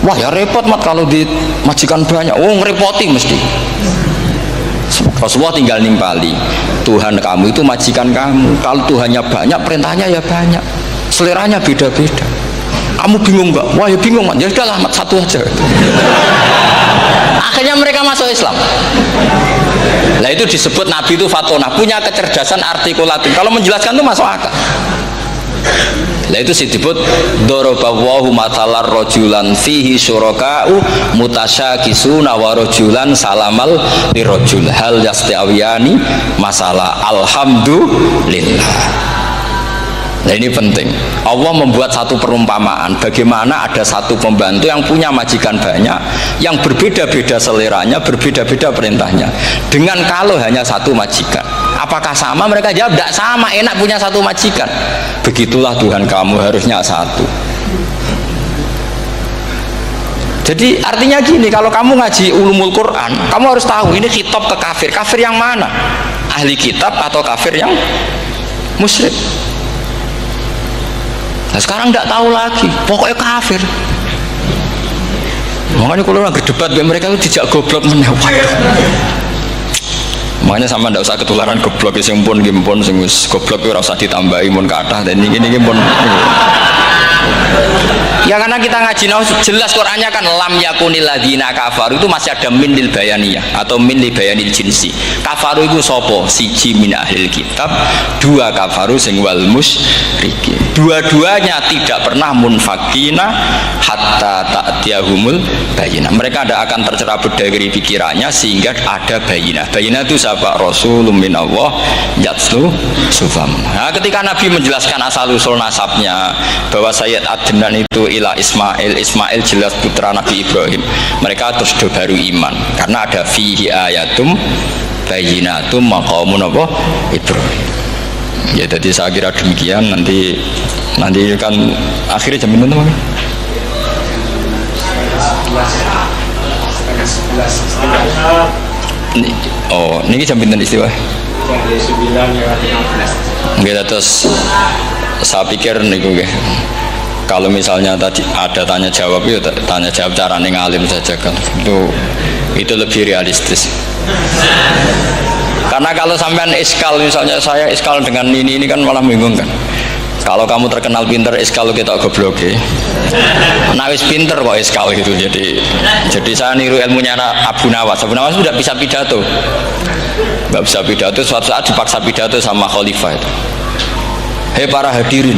[SPEAKER 1] Wah ya repot mat kalau di majikan banyak, ngerepoti mesti. Rasulullah tinggal nimpali, Tuhan kamu itu majikan kamu. Kalau Tuhannya banyak, perintahnya ya banyak, seleranya beda-beda. Kamu bingung nggak? Wah ya bingung mat, ya udahlah mat satu aja. Akhirnya mereka masuk Islam. Nah itu disebut Nabi itu fatona, punya kecerdasan artikulatif. Kalau menjelaskan itu masuk akal. Nah itu disebut dorobawahu matalar rojulan fihi syuraka'u mutasyakisuna wa rojulan salamal lirojul hal yastiawiyani masalah alhamdulillah. Nah ini penting. Allah membuat satu perumpamaan bagaimana ada satu pembantu yang punya majikan banyak, yang berbeda-beda seleranya, berbeda-beda perintahnya. Dengan kalau hanya satu majikan, Apakah sama? Mereka jawab tidak sama, enak punya satu majikan. Begitulah Tuhan kamu, harusnya satu. Jadi artinya gini, kalau kamu ngaji ulumul Quran, kamu harus tahu ini khitab ke kafir. Kafir yang mana? Ahli kitab atau kafir yang musyrik? Nah sekarang tidak tahu lagi, pokoknya kafir. Makanya kalau orang berdebat mereka itu dijak goblok meneh. Makanya sama ndak usah ketularan goblok sing pun gimpun sing wis goblok ora usah ditambahi mun kathah dan ini pun. Ya karena kita ngaji jelas Qur'annya kan lam yakunil ladzina kafaru itu masih ada min lil bayaniyah atau min li bayanil jinsi. Kafaru itu sapa? Siji min ahlil kitab, dua kafaru sing wal musyrikin. Dua-duanya tidak pernah munfakina hatta ta'tiyahumul bayinah. Mereka tidak akan tercerabut dari pikirannya sehingga ada bayinah. Bayinah itu siapa? Rasulun minallah yatslu sufam. Nah, ketika Nabi menjelaskan asal usul nasabnya bahwa Sayyid Adnan itu ila Ismail, Ismail jelas putra Nabi Ibrahim. Mereka terus baru iman karena ada fihi ayatum bayinatum maqamun apa Ibrahim. Ya jadi saya kira demikian. Nanti kan akhirnya jam berapa? Oh, ini jam berapa istiwa? Enggak, terus saya pikir nih kalau misalnya tadi ada tanya jawab, ya tanya jawab cara ngalim saja kan, itu lebih realistis. Karena kalau sampean iskal, misalnya saya iskal dengan ini kan malah bingung kan. Kalau kamu terkenal pinter iskal kita goblok ya. Nah wis pinter kok iskal gitu. Jadi saya niru ilmunya Abu Nawas. Abu Nawas sudah bisa pidato. Nggak bisa pidato, suatu saat dipaksa pidato sama khalifah itu. Hei para hadirin,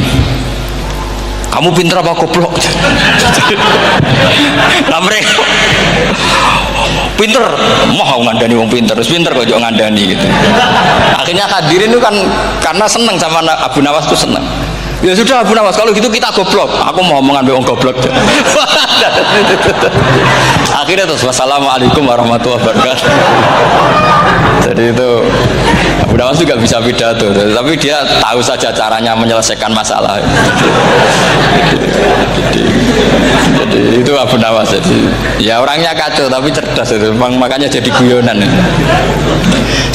[SPEAKER 1] kamu pinter apa goblok? Nah mereka pinter, mau ngandani wong pinter, terus pinter kok juga ngandani gitu. Akhirnya hadirin itu kan karena seneng sama Abu Nawas itu seneng. Ya sudah Abu Nawas, kalau gitu kita goblok. Aku mau mengambil wong goblok. Akhirnya terus wassalamualaikum warahmatullahi wabarakatuh. Jadi itu Abu Nawas juga bisa pidato, tapi dia tahu saja caranya menyelesaikan masalah. Jadi itu Abu Nawas. Jadi ya orangnya kacau tapi cerdas itu, makanya jadi guyonan.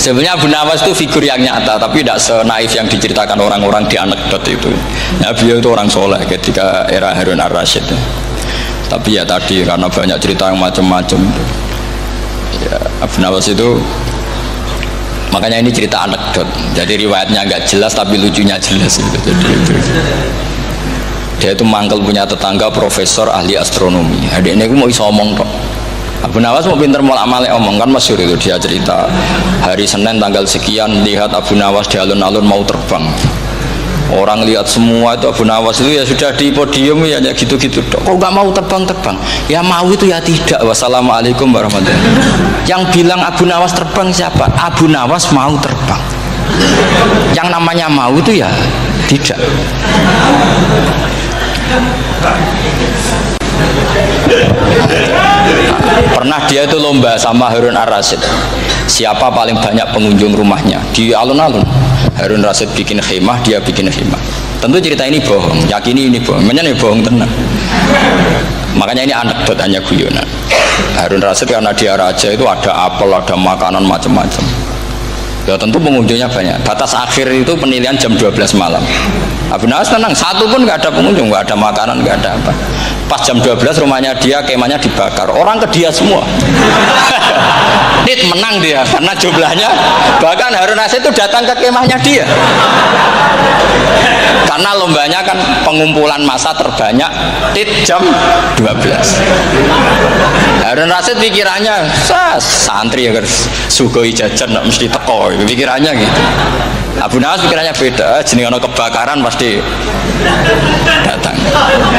[SPEAKER 1] Sebenarnya Abu Nawas itu figur yang nyata, tapi tidak senaif yang diceritakan orang-orang di anekdot itu. Ya, beliau itu orang soleh ketika era Harun ar-Rasyid. Tapi ya tadi karena banyak cerita yang macam-macam. Ya, Abu Nawas itu makanya ini cerita anekdot. Jadi riwayatnya nggak jelas tapi lucunya jelas itu. Jadi itu. Dia itu mangkel punya tetangga profesor ahli astronomi. Adik ini mau iso omong tok. Abu Nawas mau pinter molak-malik omong kan masyhur itu, dia cerita hari Senin tanggal sekian lihat Abu Nawas di alun-alun mau terbang. Orang lihat semua itu Abu Nawas itu ya sudah di podium ya gitu-gitu. Kok nggak mau terbang-terbang? Ya mau itu ya tidak. Wassalamualaikum warahmatullahi wabarakatuh. Yang bilang Abu Nawas terbang siapa? Abu Nawas mau terbang. Yang namanya mau itu ya tidak. Pernah dia itu lomba sama Harun ar-Rasyid, siapa paling banyak pengunjung rumahnya di alun-alun. Harun Rasyid bikin khemah, dia bikin khemah. Tentu cerita ini bohong, yakini ini bohong, makanya ini bohong tenang. Makanya ini anekdot, hanya guyonan. Harun Rasyid karena dia raja itu ada apel, ada makanan macam-macam. Ya tentu pengunjungnya banyak. Batas akhir itu penilaian jam 12 malam. Abu Nawas tenang, satu pun nggak ada pengunjung, nggak ada makanan, nggak ada apa. Pas jam 12 rumahnya dia, kemahnya dibakar. Orang ke dia semua. Dit menang dia karena jumlahnya. Bahkan Harun Rasyid itu datang ke kemahnya dia. Karena lombanya kan pengumpulan massa terbanyak tit jam 12. Harun Rasyid pikirannya santri ya guys, sugoi jajan nggak mesti teko, pikirannya gitu. Abu Nawas pikirannya beda, jenis ono kebakaran pasti datang.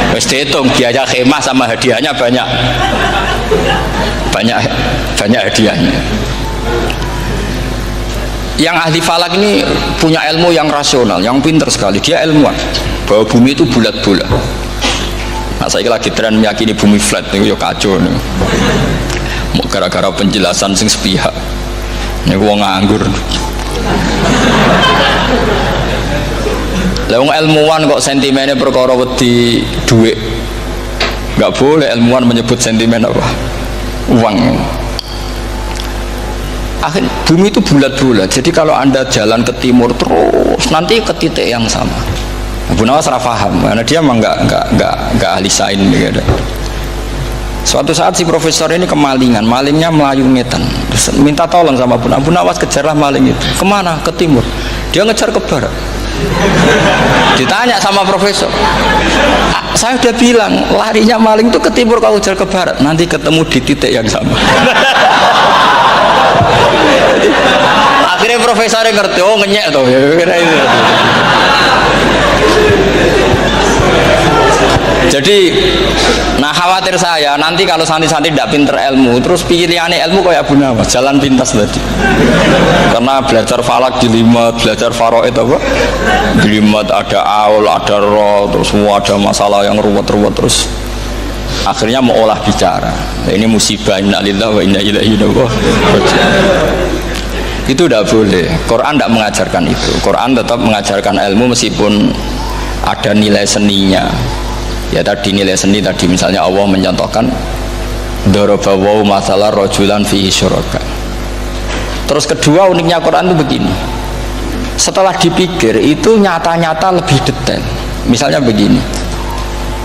[SPEAKER 1] Wis dihitung biaya khemah sama hadiahnya banyak hadiahnya. Yang ahli falak ini punya ilmu yang rasional, yang pinter sekali. Dia ilmuwan bahwa bumi itu bulat-bulat. Nah saya lagi tren meyakini bumi flat nih, yo kacau nih. Mau gara-gara penjelasan sing sepihak. Ini gua nganggur. Lah wong ilmuwan kok sentimennya perkara wedi dhuwit. Enggak boleh ilmuwan menyebut sentimen apa? Uang. Akhir bumi itu bulat-bulat. Jadi kalau Anda jalan ke timur terus nanti ke titik yang sama. Abu Nawas salah paham karena dia memang enggak ahli sains gitu. Suatu saat si profesor ini kemalingan, malingnya melayu ngetan. Terus minta tolong sama Abu Nawas, kejarlah maling itu. Kemana? Ke timur. Dia ngejar ke barat. Ditanya sama profesor, saya udah bilang larinya maling itu ke timur, kalau kejar ke barat nanti ketemu di titik yang sama. Akhirnya profesornya ngerti, oh ngenyek tuh. Jadi, nah khawatir saya nanti kalau santri-santri tidak pinter ilmu, terus pilihannya ilmu kayak Abu Nawas, jalan pintas tadi. Karena belajar falak jelimet, belajar faraid apa? Jelimet, ada aul, ada roh, terus semua ada masalah yang ruwet-ruwet terus. Akhirnya mau olah bicara. Nah, ini musibah, inna lillahi wa inna ilaihi raji'un. Itu tidak boleh. Quran tidak mengajarkan itu. Quran tetap mengajarkan ilmu meskipun ada nilai seninya. Ya tadi nilai seni tadi misalnya Allah mencontohkan darabawu masalah rajulan fihi syuraka. Terus kedua uniknya Quran itu begini. Setelah dipikir itu nyata-nyata lebih detail. Misalnya begini.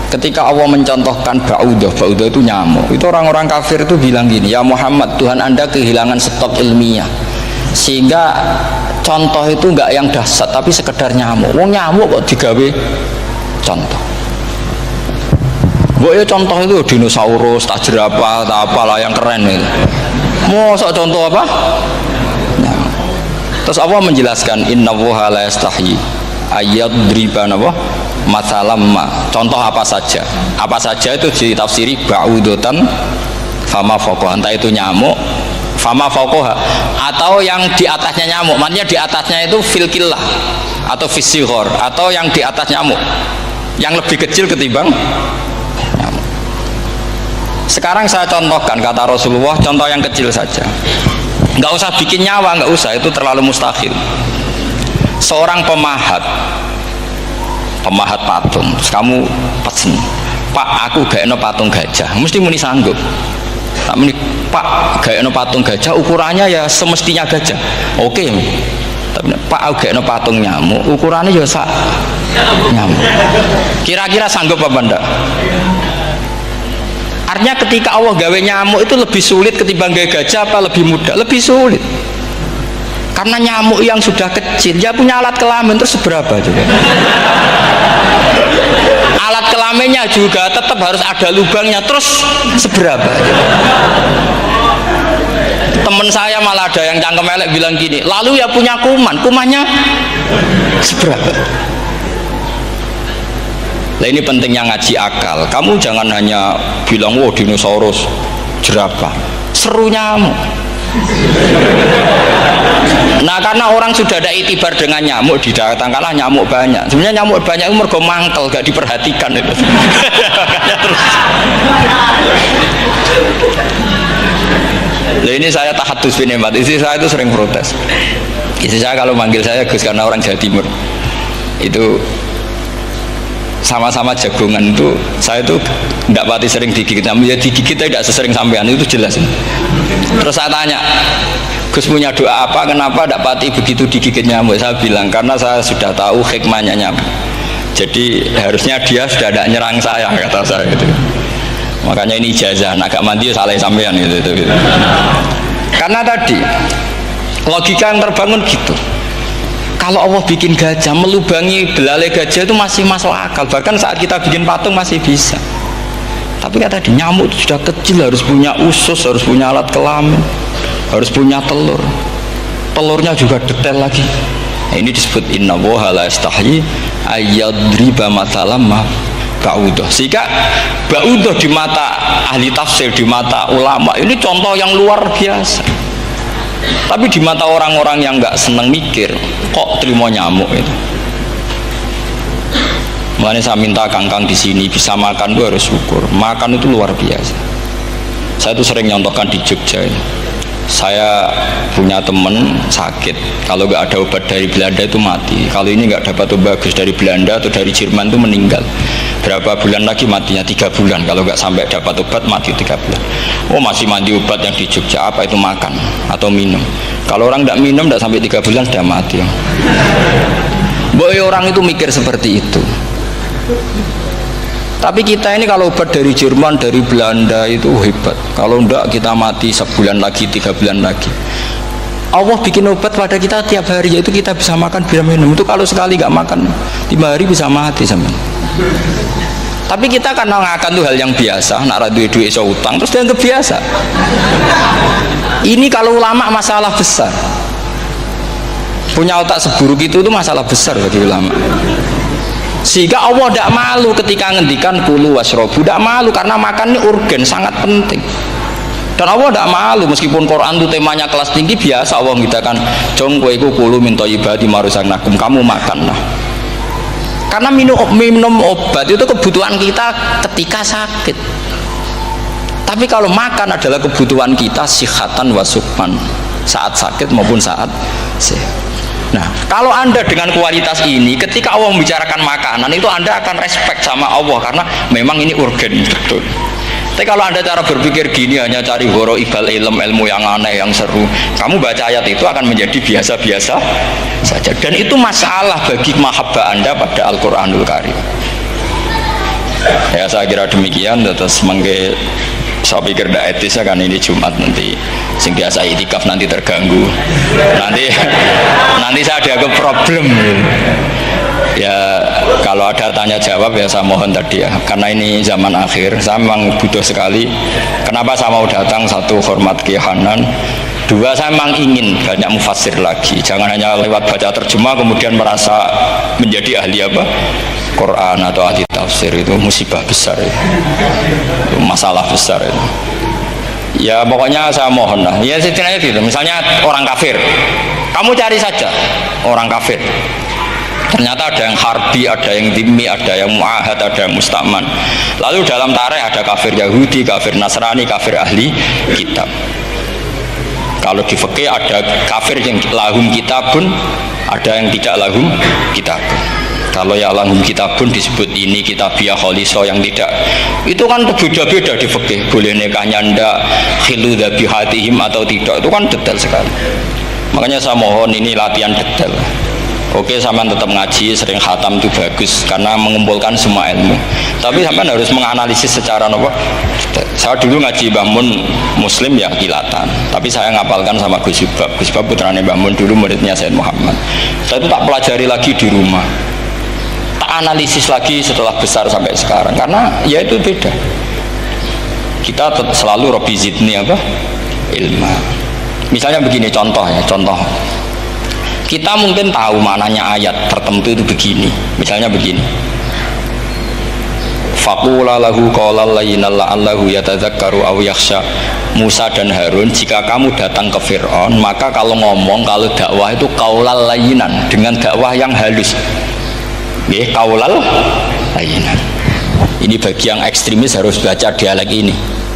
[SPEAKER 1] Ketika Allah mencontohkan ba'udah itu nyamuk. Itu orang-orang kafir itu bilang gini, ya Muhammad, Tuhan Anda kehilangan stok ilmiah. Sehingga contoh itu enggak yang dahsyat tapi sekedar nyamuk. Wong nyamuk kok digawe contoh. Mbok ya contoh itu dinosaurus, tak jerapah, tak apalah yang keren itu. Mosok contoh apa? Nah. Terus Allah menjelaskan innallaha la yastahyi ayyadriba apa? Matsalam ma. Contoh apa saja? Apa saja itu ditafsiri ba'udatan fama fawqaha. Entah itu nyamuk, fama fawqaha atau yang di atasnya nyamuk. Maksudnya di atasnya itu fil killah atau fisighor atau yang di atas nyamuk. Yang lebih kecil ketimbang nyamuk. Sekarang saya contohkan kata Rasulullah, contoh yang kecil saja. Nggak usah bikin nyawa, nggak usah, itu terlalu mustahil. Seorang pemahat patung, terus kamu pesen, Pak, aku gak eno patung gajah, mesti muni sanggup. Tak muni, Pak, gak eno patung gajah, ukurannya ya semestinya gajah. Oke. Tapi Pak, aku gak eno patung nyamuk, ukurannya ya sak nyamuk. Kira-kira sanggup apa enggak? Artinya ketika Allah gawe nyamuk itu lebih sulit ketimbang gawe gajah apa lebih mudah? Lebih sulit. Karena nyamuk yang sudah kecil, dia punya alat kelamin terus seberapa juga? Alat kelaminnya juga tetap harus ada lubangnya terus seberapa? Temen saya malah ada yang cangkem elek bilang gini, lalu ya punya kuman, kumannya seberapa? Nah ini pentingnya ngaji akal. Kamu jangan hanya bilang, wow dinosaurus, jerapah, seru nyamuk. Nah karena orang sudah ada itibar dengan nyamuk, didatangkanlah nyamuk banyak. Sebenarnya nyamuk banyak itu mergo mangkel, gak diperhatikan itu. Terus. Nah ini saya tahadus bin Emat. Istri saya itu sering protes. Istri saya kalau manggil saya Gus karena orang Jawa Timur itu sama-sama jagongan itu, saya itu tidak pati sering digigit, namun ya digigit tidak sesering sampean, itu jelas. Terus saya tanya, Gus punya doa apa, kenapa tidak pati begitu digigit nyamuk? Saya bilang, karena saya sudah tahu hikmahnya nyamuk. Jadi harusnya dia sudah tidak nyerang saya, kata saya gitu. Makanya ini ijazah, agak mandi salah sampean gitu. Karena tadi logika yang terbangun gitu. Kalau Allah bikin gajah, melubangi belalai gajah itu masih masuk akal. Bahkan saat kita bikin patung masih bisa. Tapi kata tadi nyamuk itu sudah kecil, harus punya usus, harus punya alat kelamin, harus punya telur. Telurnya juga detail lagi. Nah, ini disebut innallaha la yastahyi ayyadriba matsalam ma ba'udah. Sehingga ba'udah di mata ahli tafsir, di mata ulama ini contoh yang luar biasa. Tapi di mata orang-orang yang nggak seneng mikir, kok terima nyamuk itu. Makanya saya minta kangkang di sini bisa makan itu harus syukur. Makan itu luar biasa. Saya itu sering nyontohkan di Jogja ini. Saya punya teman sakit, kalau nggak ada obat dari Belanda itu mati. Kalau ini nggak dapat obat bagus dari Belanda atau dari Jerman itu meninggal. Berapa bulan lagi matinya? 3 bulan. Kalau nggak sampai dapat obat mati 3 bulan. Oh masih mandi obat yang di Jogja, apa itu makan atau minum? Kalau orang nggak minum nggak sampai 3 bulan sudah mati. Boy, orang itu mikir seperti itu. Tapi kita ini kalau obat dari Jerman, dari Belanda itu hebat. Kalau enggak kita mati sebulan lagi, 3 bulan lagi. Allah bikin obat pada kita tiap hari, yaitu kita bisa makan, bisa minum. Itu kalau sekali nggak makan 5 hari bisa mati sama. Tapi kita karena ngakan itu hal yang biasa, nak duit so utang terus dianggap biasa. Ini kalau ulama masalah besar. Punya otak seburuk itu masalah besar bagi ulama. Sehingga Allah tidak malu ketika ngendikan kulu wasrobu, tidak malu karena makan ini urgen, sangat penting. Dan Allah tidak malu meskipun Quran itu temanya kelas tinggi, biasa Allah mengatakan jong kueku kulu minta ibadi marusaknakum, kamu makanlah. Karena minum obat itu kebutuhan kita ketika sakit. Tapi kalau makan adalah kebutuhan kita sihatan wasukman, saat sakit maupun saat sehat. Nah, kalau Anda dengan kualitas ini, ketika Allah membicarakan makanan itu Anda akan respect sama Allah karena memang ini urgen betul. Tapi kalau Anda cara berpikir gini, hanya cari horo ibal ilmu yang aneh, yang seru, kamu baca ayat itu akan menjadi biasa-biasa saja. Dan itu masalah bagi mahabbah Anda pada Al-Quranul Karim. Ya saya kira demikian. Terus mengke saya pikir tidak etis kan ini Jumat nanti sing biasa itikaf nanti terganggu, nanti saya ada problem. Ya kalau ada tanya jawab ya saya mohon tadi ya, karena ini zaman akhir saya memang butuh sekali. Kenapa saya mau datang? Satu, hormat Kiai Hanan. Dua, saya memang ingin banyak mufassir lagi, jangan hanya lewat baca terjemah kemudian merasa menjadi ahli apa Quran atau ahli tafsir. Itu musibah besar itu masalah besar itu. Ya pokoknya saya mohon lah, ya setidaknya gitu. Misalnya orang kafir, kamu cari saja orang kafir, ternyata ada yang harbi, ada yang dhimmi, ada yang mu'ahad, ada yang musta'man. Lalu dalam tarikh ada kafir Yahudi, kafir Nasrani, kafir ahli kitab. Kalau di fikih ada kafir yang lahum kitabun, ada yang tidak lahum kitabun. Kalau yang lahum kitabun disebut ini kitabiah kholiso, yang tidak itu kan beda-beda di fikih. Boleh nikahnya ndak, khilu dhabihatihim atau tidak, itu kan detail sekali. Makanya saya mohon ini latihan detail. Oke, sampean tetap ngaji, sering khatam itu bagus karena mengumpulkan semua ilmu. Tapi sampean harus menganalisis secara apa? Saya dulu ngaji Mbah Mun Muslim ya kilatan. Tapi saya ngapalkan sama Gus Bab. Gus Bab putranya Mbah Mun dulu muridnya Sayyid Muhammad. Saya itu tak pelajari lagi di rumah. Tak analisis lagi setelah besar sampai sekarang karena ya itu beda. Kita selalu Rabbi zidni apa? Ilma. Misalnya begini contoh ya, contoh. Kita mungkin tahu maknanya ayat tertentu itu begini, misalnya begini, faqula lahu qawlan layyinan la'allahu yatadzakkaru aw yakhsha. Musa dan Harun, jika kamu datang ke Fir'aun, maka kalau ngomong, kalau dakwah itu qaulal layyinan, dengan dakwah yang halus. Nggih, qaulal layyinan. Ini bagi yang ekstremis harus baca dialek ini.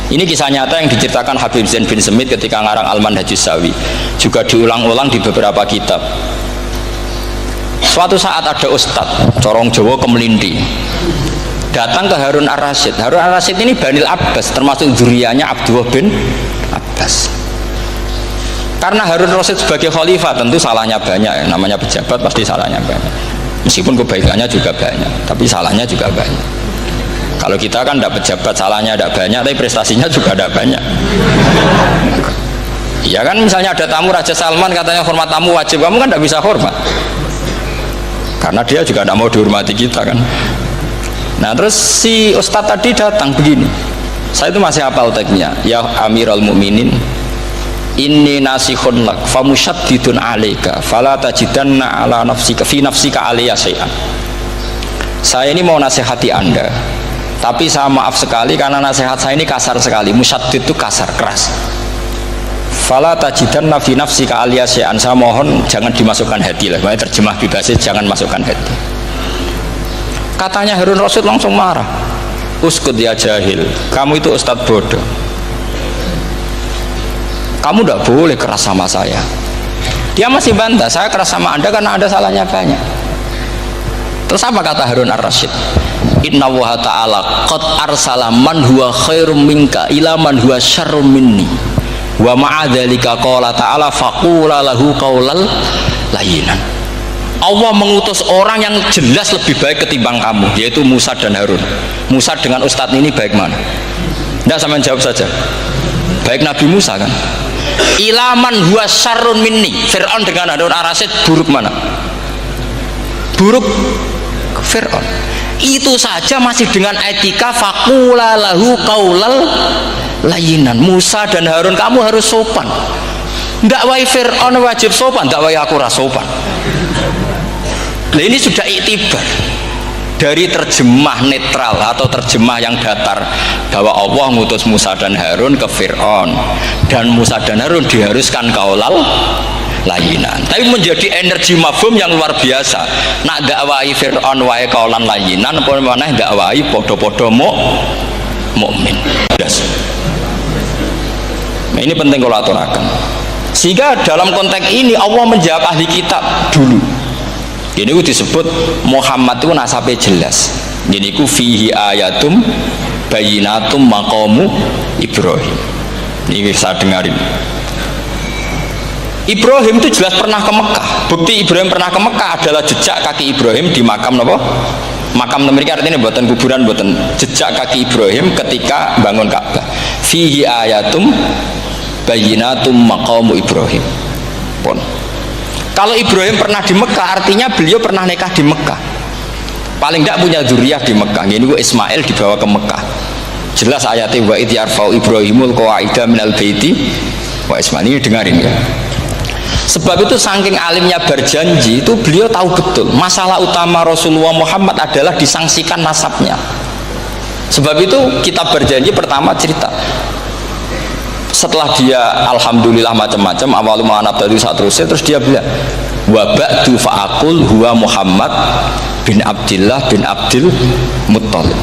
[SPEAKER 1] Ini kisah nyata yang diceritakan Habib Zain bin Semit ketika ngarang Al-Manhajus Sawi, juga diulang-ulang di beberapa kitab. Suatu saat ada ustadz corong Jawa Kemelindi datang ke Harun Ar-Rasyid. Harun Ar-Rasyid ini Banil Abbas, termasuk zuriyahnya Abdullah bin Abbas. Karena Harun Ar-Rasyid sebagai khalifah tentu salahnya banyak ya. Namanya pejabat pasti salahnya banyak, meskipun kebaikannya juga banyak, tapi salahnya juga banyak. Kalau kita kan tidak pejabat, salahnya tidak banyak, tapi prestasinya juga tidak banyak. Ya kan, misalnya ada tamu Raja Salman, katanya hormat tamu wajib, kamu kan tidak bisa hormat, karena dia juga tidak mau dihormati kita kan. Nah terus si ustadz tadi datang begini, saya itu masih hafal teksnya. Ya Amirul Mukminin, inni nasihun lak famusyaddidun alaika fala tajidanna ala nafsika fi nafsika alayya syai'an. Saya ini mau nasihati Anda, tapi saya maaf sekali karena nasihat saya ini kasar sekali. Musyaddid itu kasar, keras. Fala tajidanna fi nafsika alayya syai'an. Saya mohon jangan dimasukkan hati lah. Makanya terjemah bebasnya jangan masukkan hati. Katanya Harun Rasyid langsung marah. Uskud ya jahil, kamu itu ustadz bodoh. Kamu tidak boleh keras sama saya. Dia masih bantah, saya keras sama anda karena ada salahnya banyak. Terus apa kata Harun ar-Rasyid? Inna wa ta'ala qad arsala man huwa khairum minka ila man huwa syarrum minni wa ma'adzalika qala ta'ala faqula lahu qaulal layyinan. Allah mengutus orang yang jelas lebih baik ketimbang kamu, yaitu Musa dan Harun. Musa dengan Ustadz ini baik mana? Tidak, sama jawab saja. Baik Nabi Musa kan? Ilaman huwa syarrun minni. Fir'aun dengan Harun ar-Rasyid buruk mana? Buruk Fir'aun. Itu saja masih dengan etika faqula lahu qaulal layyinan. Musa dan Harun, kamu harus sopan. Dakwai Fir'aun wajib sopan, dakwai aku ora sopan. Nah, ini sudah iktibar dari terjemah netral atau terjemah yang datar bahwa Allah ngutus Musa dan Harun ke Fir'aun, dan Musa dan Harun diharuskan kaulal layinan. Tapi menjadi energi mafhum yang luar biasa. Nak dakwai Fir'aun wae kaulan layinan, apa maneh dakwai podo-podo mukmin. Yes. Nah, ini penting kalau aturakan. Sehingga dalam konteks ini Allah menjawab ahli kitab dulu. Ini disebut Muhammad itu nasabnya jelas. Ini ku fihi ayatum bayinatum maqamu Ibrahim. Ini saya dengarin. Ibrahim itu jelas pernah ke Mekah. Bukti Ibrahim pernah ke Mekah adalah jejak kaki Ibrahim di makam apa? Makam mereka artinya buatan kuburan, buatan jejak kaki Ibrahim ketika bangun Ka'bah. Fihi ayatum bayinatum maqamu Ibrahim. Pun. Kalau Ibrahim pernah di Mekah, artinya beliau pernah nikah di Mekah. Paling tidak punya dzurriyyah di Mekah. Ini Ismail dibawa ke Mekah. Jelas ayatnya wa idh yarfa'u Ibrahimul qawaida minal baiti wa Ismail. Ini dengarin ya. Sebab itu saking alimnya berjanji itu beliau tahu betul masalah utama Rasulullah Muhammad adalah disangsikan nasabnya. Sebab itu kitab berjanji pertama cerita. Setelah dia alhamdulillah macam-macam awal ma'anab dari saat terus dia bilang wa ba'du fa'akul huwa Muhammad bin Abdillah bin Abdil Muttalib.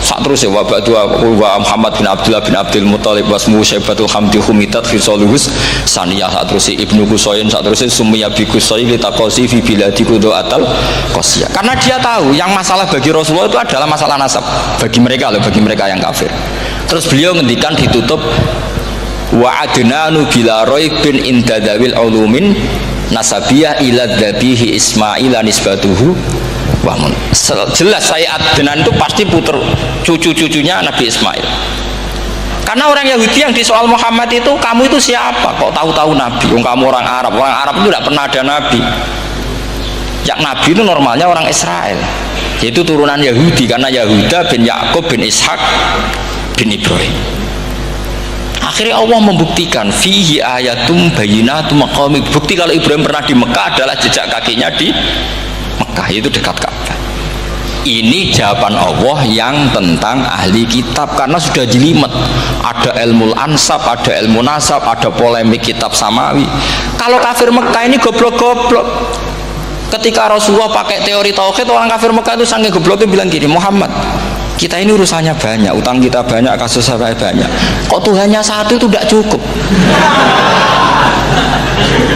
[SPEAKER 1] Saat terus ya wa ba'du wa Muhammad bin Abdillah bin Abdil Muttalib wasmu syaibatul hamdi humitat fi soluhus saniyah. Saat terus ibnu Kusoyin, saat terus sumiyah bi Kusoyin litakosi fi biladi kudo atal kosiyah. Karena dia tahu yang masalah bagi Rasulullah itu adalah masalah nasab bagi mereka loh, bagi mereka yang kafir. Terus beliau ngendikan ditutup wa adnanu bila raibin indadawil ulumin nasabiyah ila dhabihi Ismaila nisbatuhu wa mun. Jelas saya Adnan itu pasti puter cucu-cucunya Nabi Ismail. Karena orang Yahudi yang disoal Muhammad itu, kamu itu siapa? Kok tahu-tahu Nabi? Kamu orang Arab. Orang Arab itu tidak pernah ada Nabi. Yang Nabi itu normalnya orang Israel, yaitu turunan Yahudi, karena Yahuda bin Yakub bin Ishak bin Ibrahim. Akhirnya Allah membuktikan fihi ayatum bayinatum maqami. Bukti kalau Ibrahim pernah di Mekah adalah jejak kakinya di Mekah, itu dekat Ka'bah. Ini jawaban Allah yang tentang ahli kitab, karena sudah jelimet. Ada ilmu ansab, ada ilmu nasab, ada polemik kitab samawi. Kalau kafir Mekah ini goblok-goblok. Ketika Rasulullah pakai teori tauhid, orang kafir Mekah itu sangat gobloknya bilang gini, Muhammad, kita ini urusannya banyak, utang kita banyak, kasus saya banyak, kok Tuhannya satu itu tidak cukup.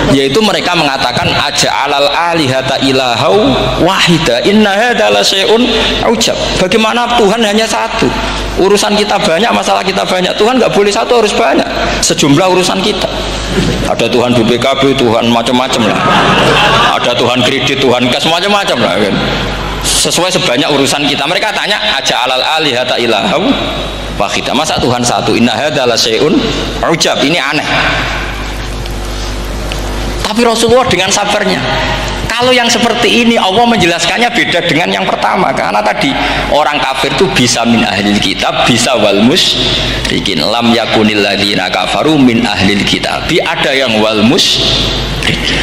[SPEAKER 1] Yaitu mereka mengatakan aja'alal alihata ilahau wahida inna hadza la syai'un ujab. Bagaimana Tuhan hanya satu, urusan kita banyak, masalah kita banyak, Tuhan nggak boleh satu, harus banyak sejumlah urusan kita. Ada Tuhan BPKB, Tuhan macam-macam lah, ada Tuhan kredit, Tuhan kas, macam-macam lah kan, sesuai sebanyak urusan kita. Mereka tanya aja'alal alihata ilahau wahida, masa Tuhan satu, inna hadza la syai'un ujab. Ini aneh. Tapi Rasulullah dengan sabarnya, kalau yang seperti ini Allah menjelaskannya beda dengan yang pertama. Karena tadi orang kafir itu bisa min ahlil kitab, bisa wal musyrikin. Lam yakunil ladzina kafaru min ahlil kitab. Ada yang wal musyrikin.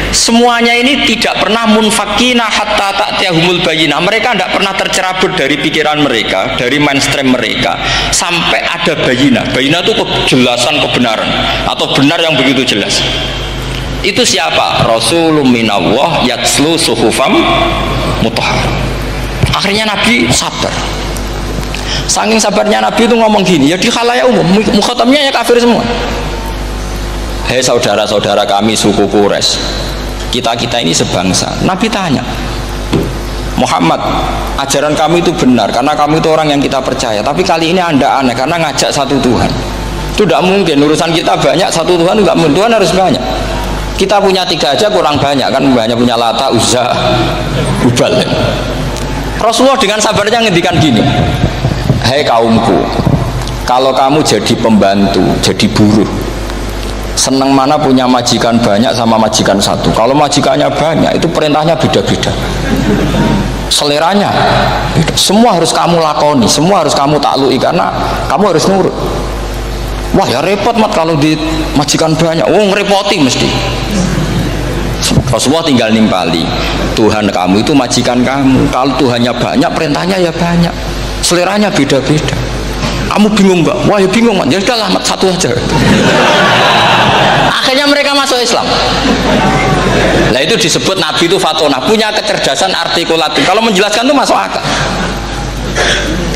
[SPEAKER 1] Semuanya ini tidak pernah munfakina hatta ta'tiyahumul bayyinah. Mereka tidak pernah tercerabut dari pikiran mereka, dari mainstream mereka, sampai ada bayyinah. Bayyinah itu kejelasan kebenaran atau benar yang begitu jelas. Itu siapa? Rasulun minallah yatslu suhufam mutahhar. Akhirnya Nabi sabar. Saking sabarnya Nabi itu ngomong gini, ya di khalayak umum, mukhatamnya ya kafir semua. Hei saudara-saudara kami suku Quraisy, kita ini sebangsa. Nabi tanya, Muhammad, ajaran kami itu benar karena kami itu orang yang kita percaya, tapi kali ini Anda aneh karena ngajak satu Tuhan. Itu tidak mungkin, urusan kita banyak, satu Tuhan juga, Tuhan harus banyak. Kita punya 3 aja kurang banyak, kan banyak punya Lata, Uzza, Hubal. Rasulullah dengan sabarnya ngendikan gini, hei kaumku, kalau kamu jadi pembantu, jadi buruh, senang mana punya majikan banyak sama majikan satu. Kalau majikannya banyak, itu perintahnya beda-beda, seleranya beda. Semua harus kamu lakoni, semua harus kamu taklui karena kamu harus nurut. Wah ya repot mat kalau di majikan banyak, ngerepoti mesti. Rasulullah tinggal nimpali, Tuhan kamu itu majikan kamu. Kalau Tuhannya banyak, perintahnya ya banyak, seleranya beda-beda. Kamu bingung nggak? Wah ya bingung mat, ya udahlah mat, satu aja. Akhirnya mereka masuk Islam. Nah itu disebut Nabi itu fatona, punya kecerdasan artikulatif. Kalau menjelaskan itu masuk akal.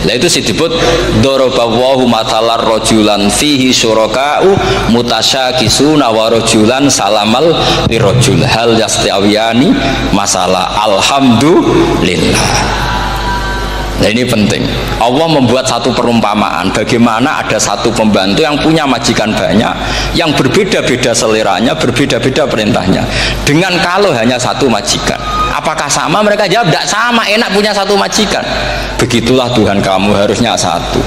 [SPEAKER 1] Nah itu disebut dorobawahu matalar rojulan fihi syuraka'u mutasyakisuna wa rojulan salamal lirojul hal yastiawiyani masalah alhamdulillah. Nah ini penting. Allah membuat satu perumpamaan bagaimana ada satu pembantu yang punya majikan banyak, yang berbeda-beda seleranya, berbeda-beda perintahnya, dengan kalau hanya satu majikan. Apakah sama? Mereka jawab tidak sama, enak punya satu majikan. Begitulah Tuhan kamu, harusnya satu.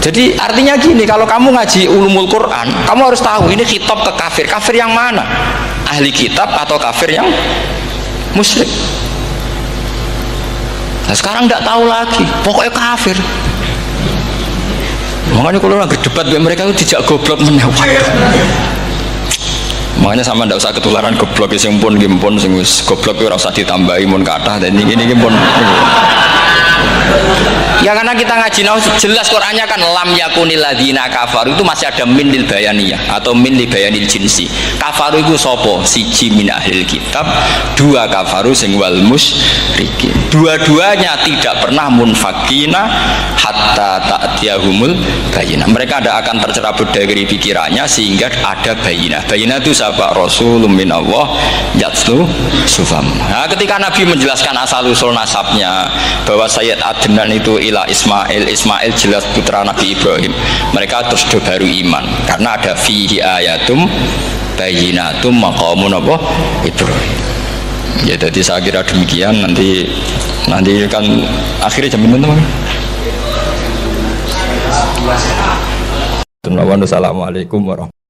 [SPEAKER 1] Jadi artinya gini, kalau kamu ngaji ulumul Quran, kamu harus tahu ini khitab ke kafir. Kafir yang mana? Ahli kitab atau kafir yang musyrik? Nah sekarang tidak tahu lagi, pokoknya kafir. Makanya kalau lagi debat mereka itu tidak goblok menewak. Makanya sama tidak usah ketularan goblok sing pun gimpun sing wis goblok ora usah ditambahi mun kathah dan ini pun. Ya karena kita ngaji nahu jelas Qur'annya kan lam yakunil ladzina kafaru itu masih ada min lil bayaniyah atau min li bayanil jinsi. Kafaru itu sapa? Siji min ahlil kitab, 2 kafaru sing wal musyrikin. Dua-duanya tidak pernah munfakina hatta ta'tiyahumul bayinah. Mereka tidak akan tercerabut dari pikirannya sehingga ada bayinah. Bayinah itu siapa? Rasulun minallah yatlu sufam. Nah, ketika Nabi menjelaskan asal usul nasabnya bahwa Sayyid Adnan itu ila Ismail, Ismail jelas putra Nabi Ibrahim, mereka terus baru iman karena ada fihi ayatum bayinatum maqamun apa Ibrahim. Ya jadi saya kira demikian. Nanti kan akhirnya jam berapa? Assalamualaikum warahmatullahi wabarakatuh.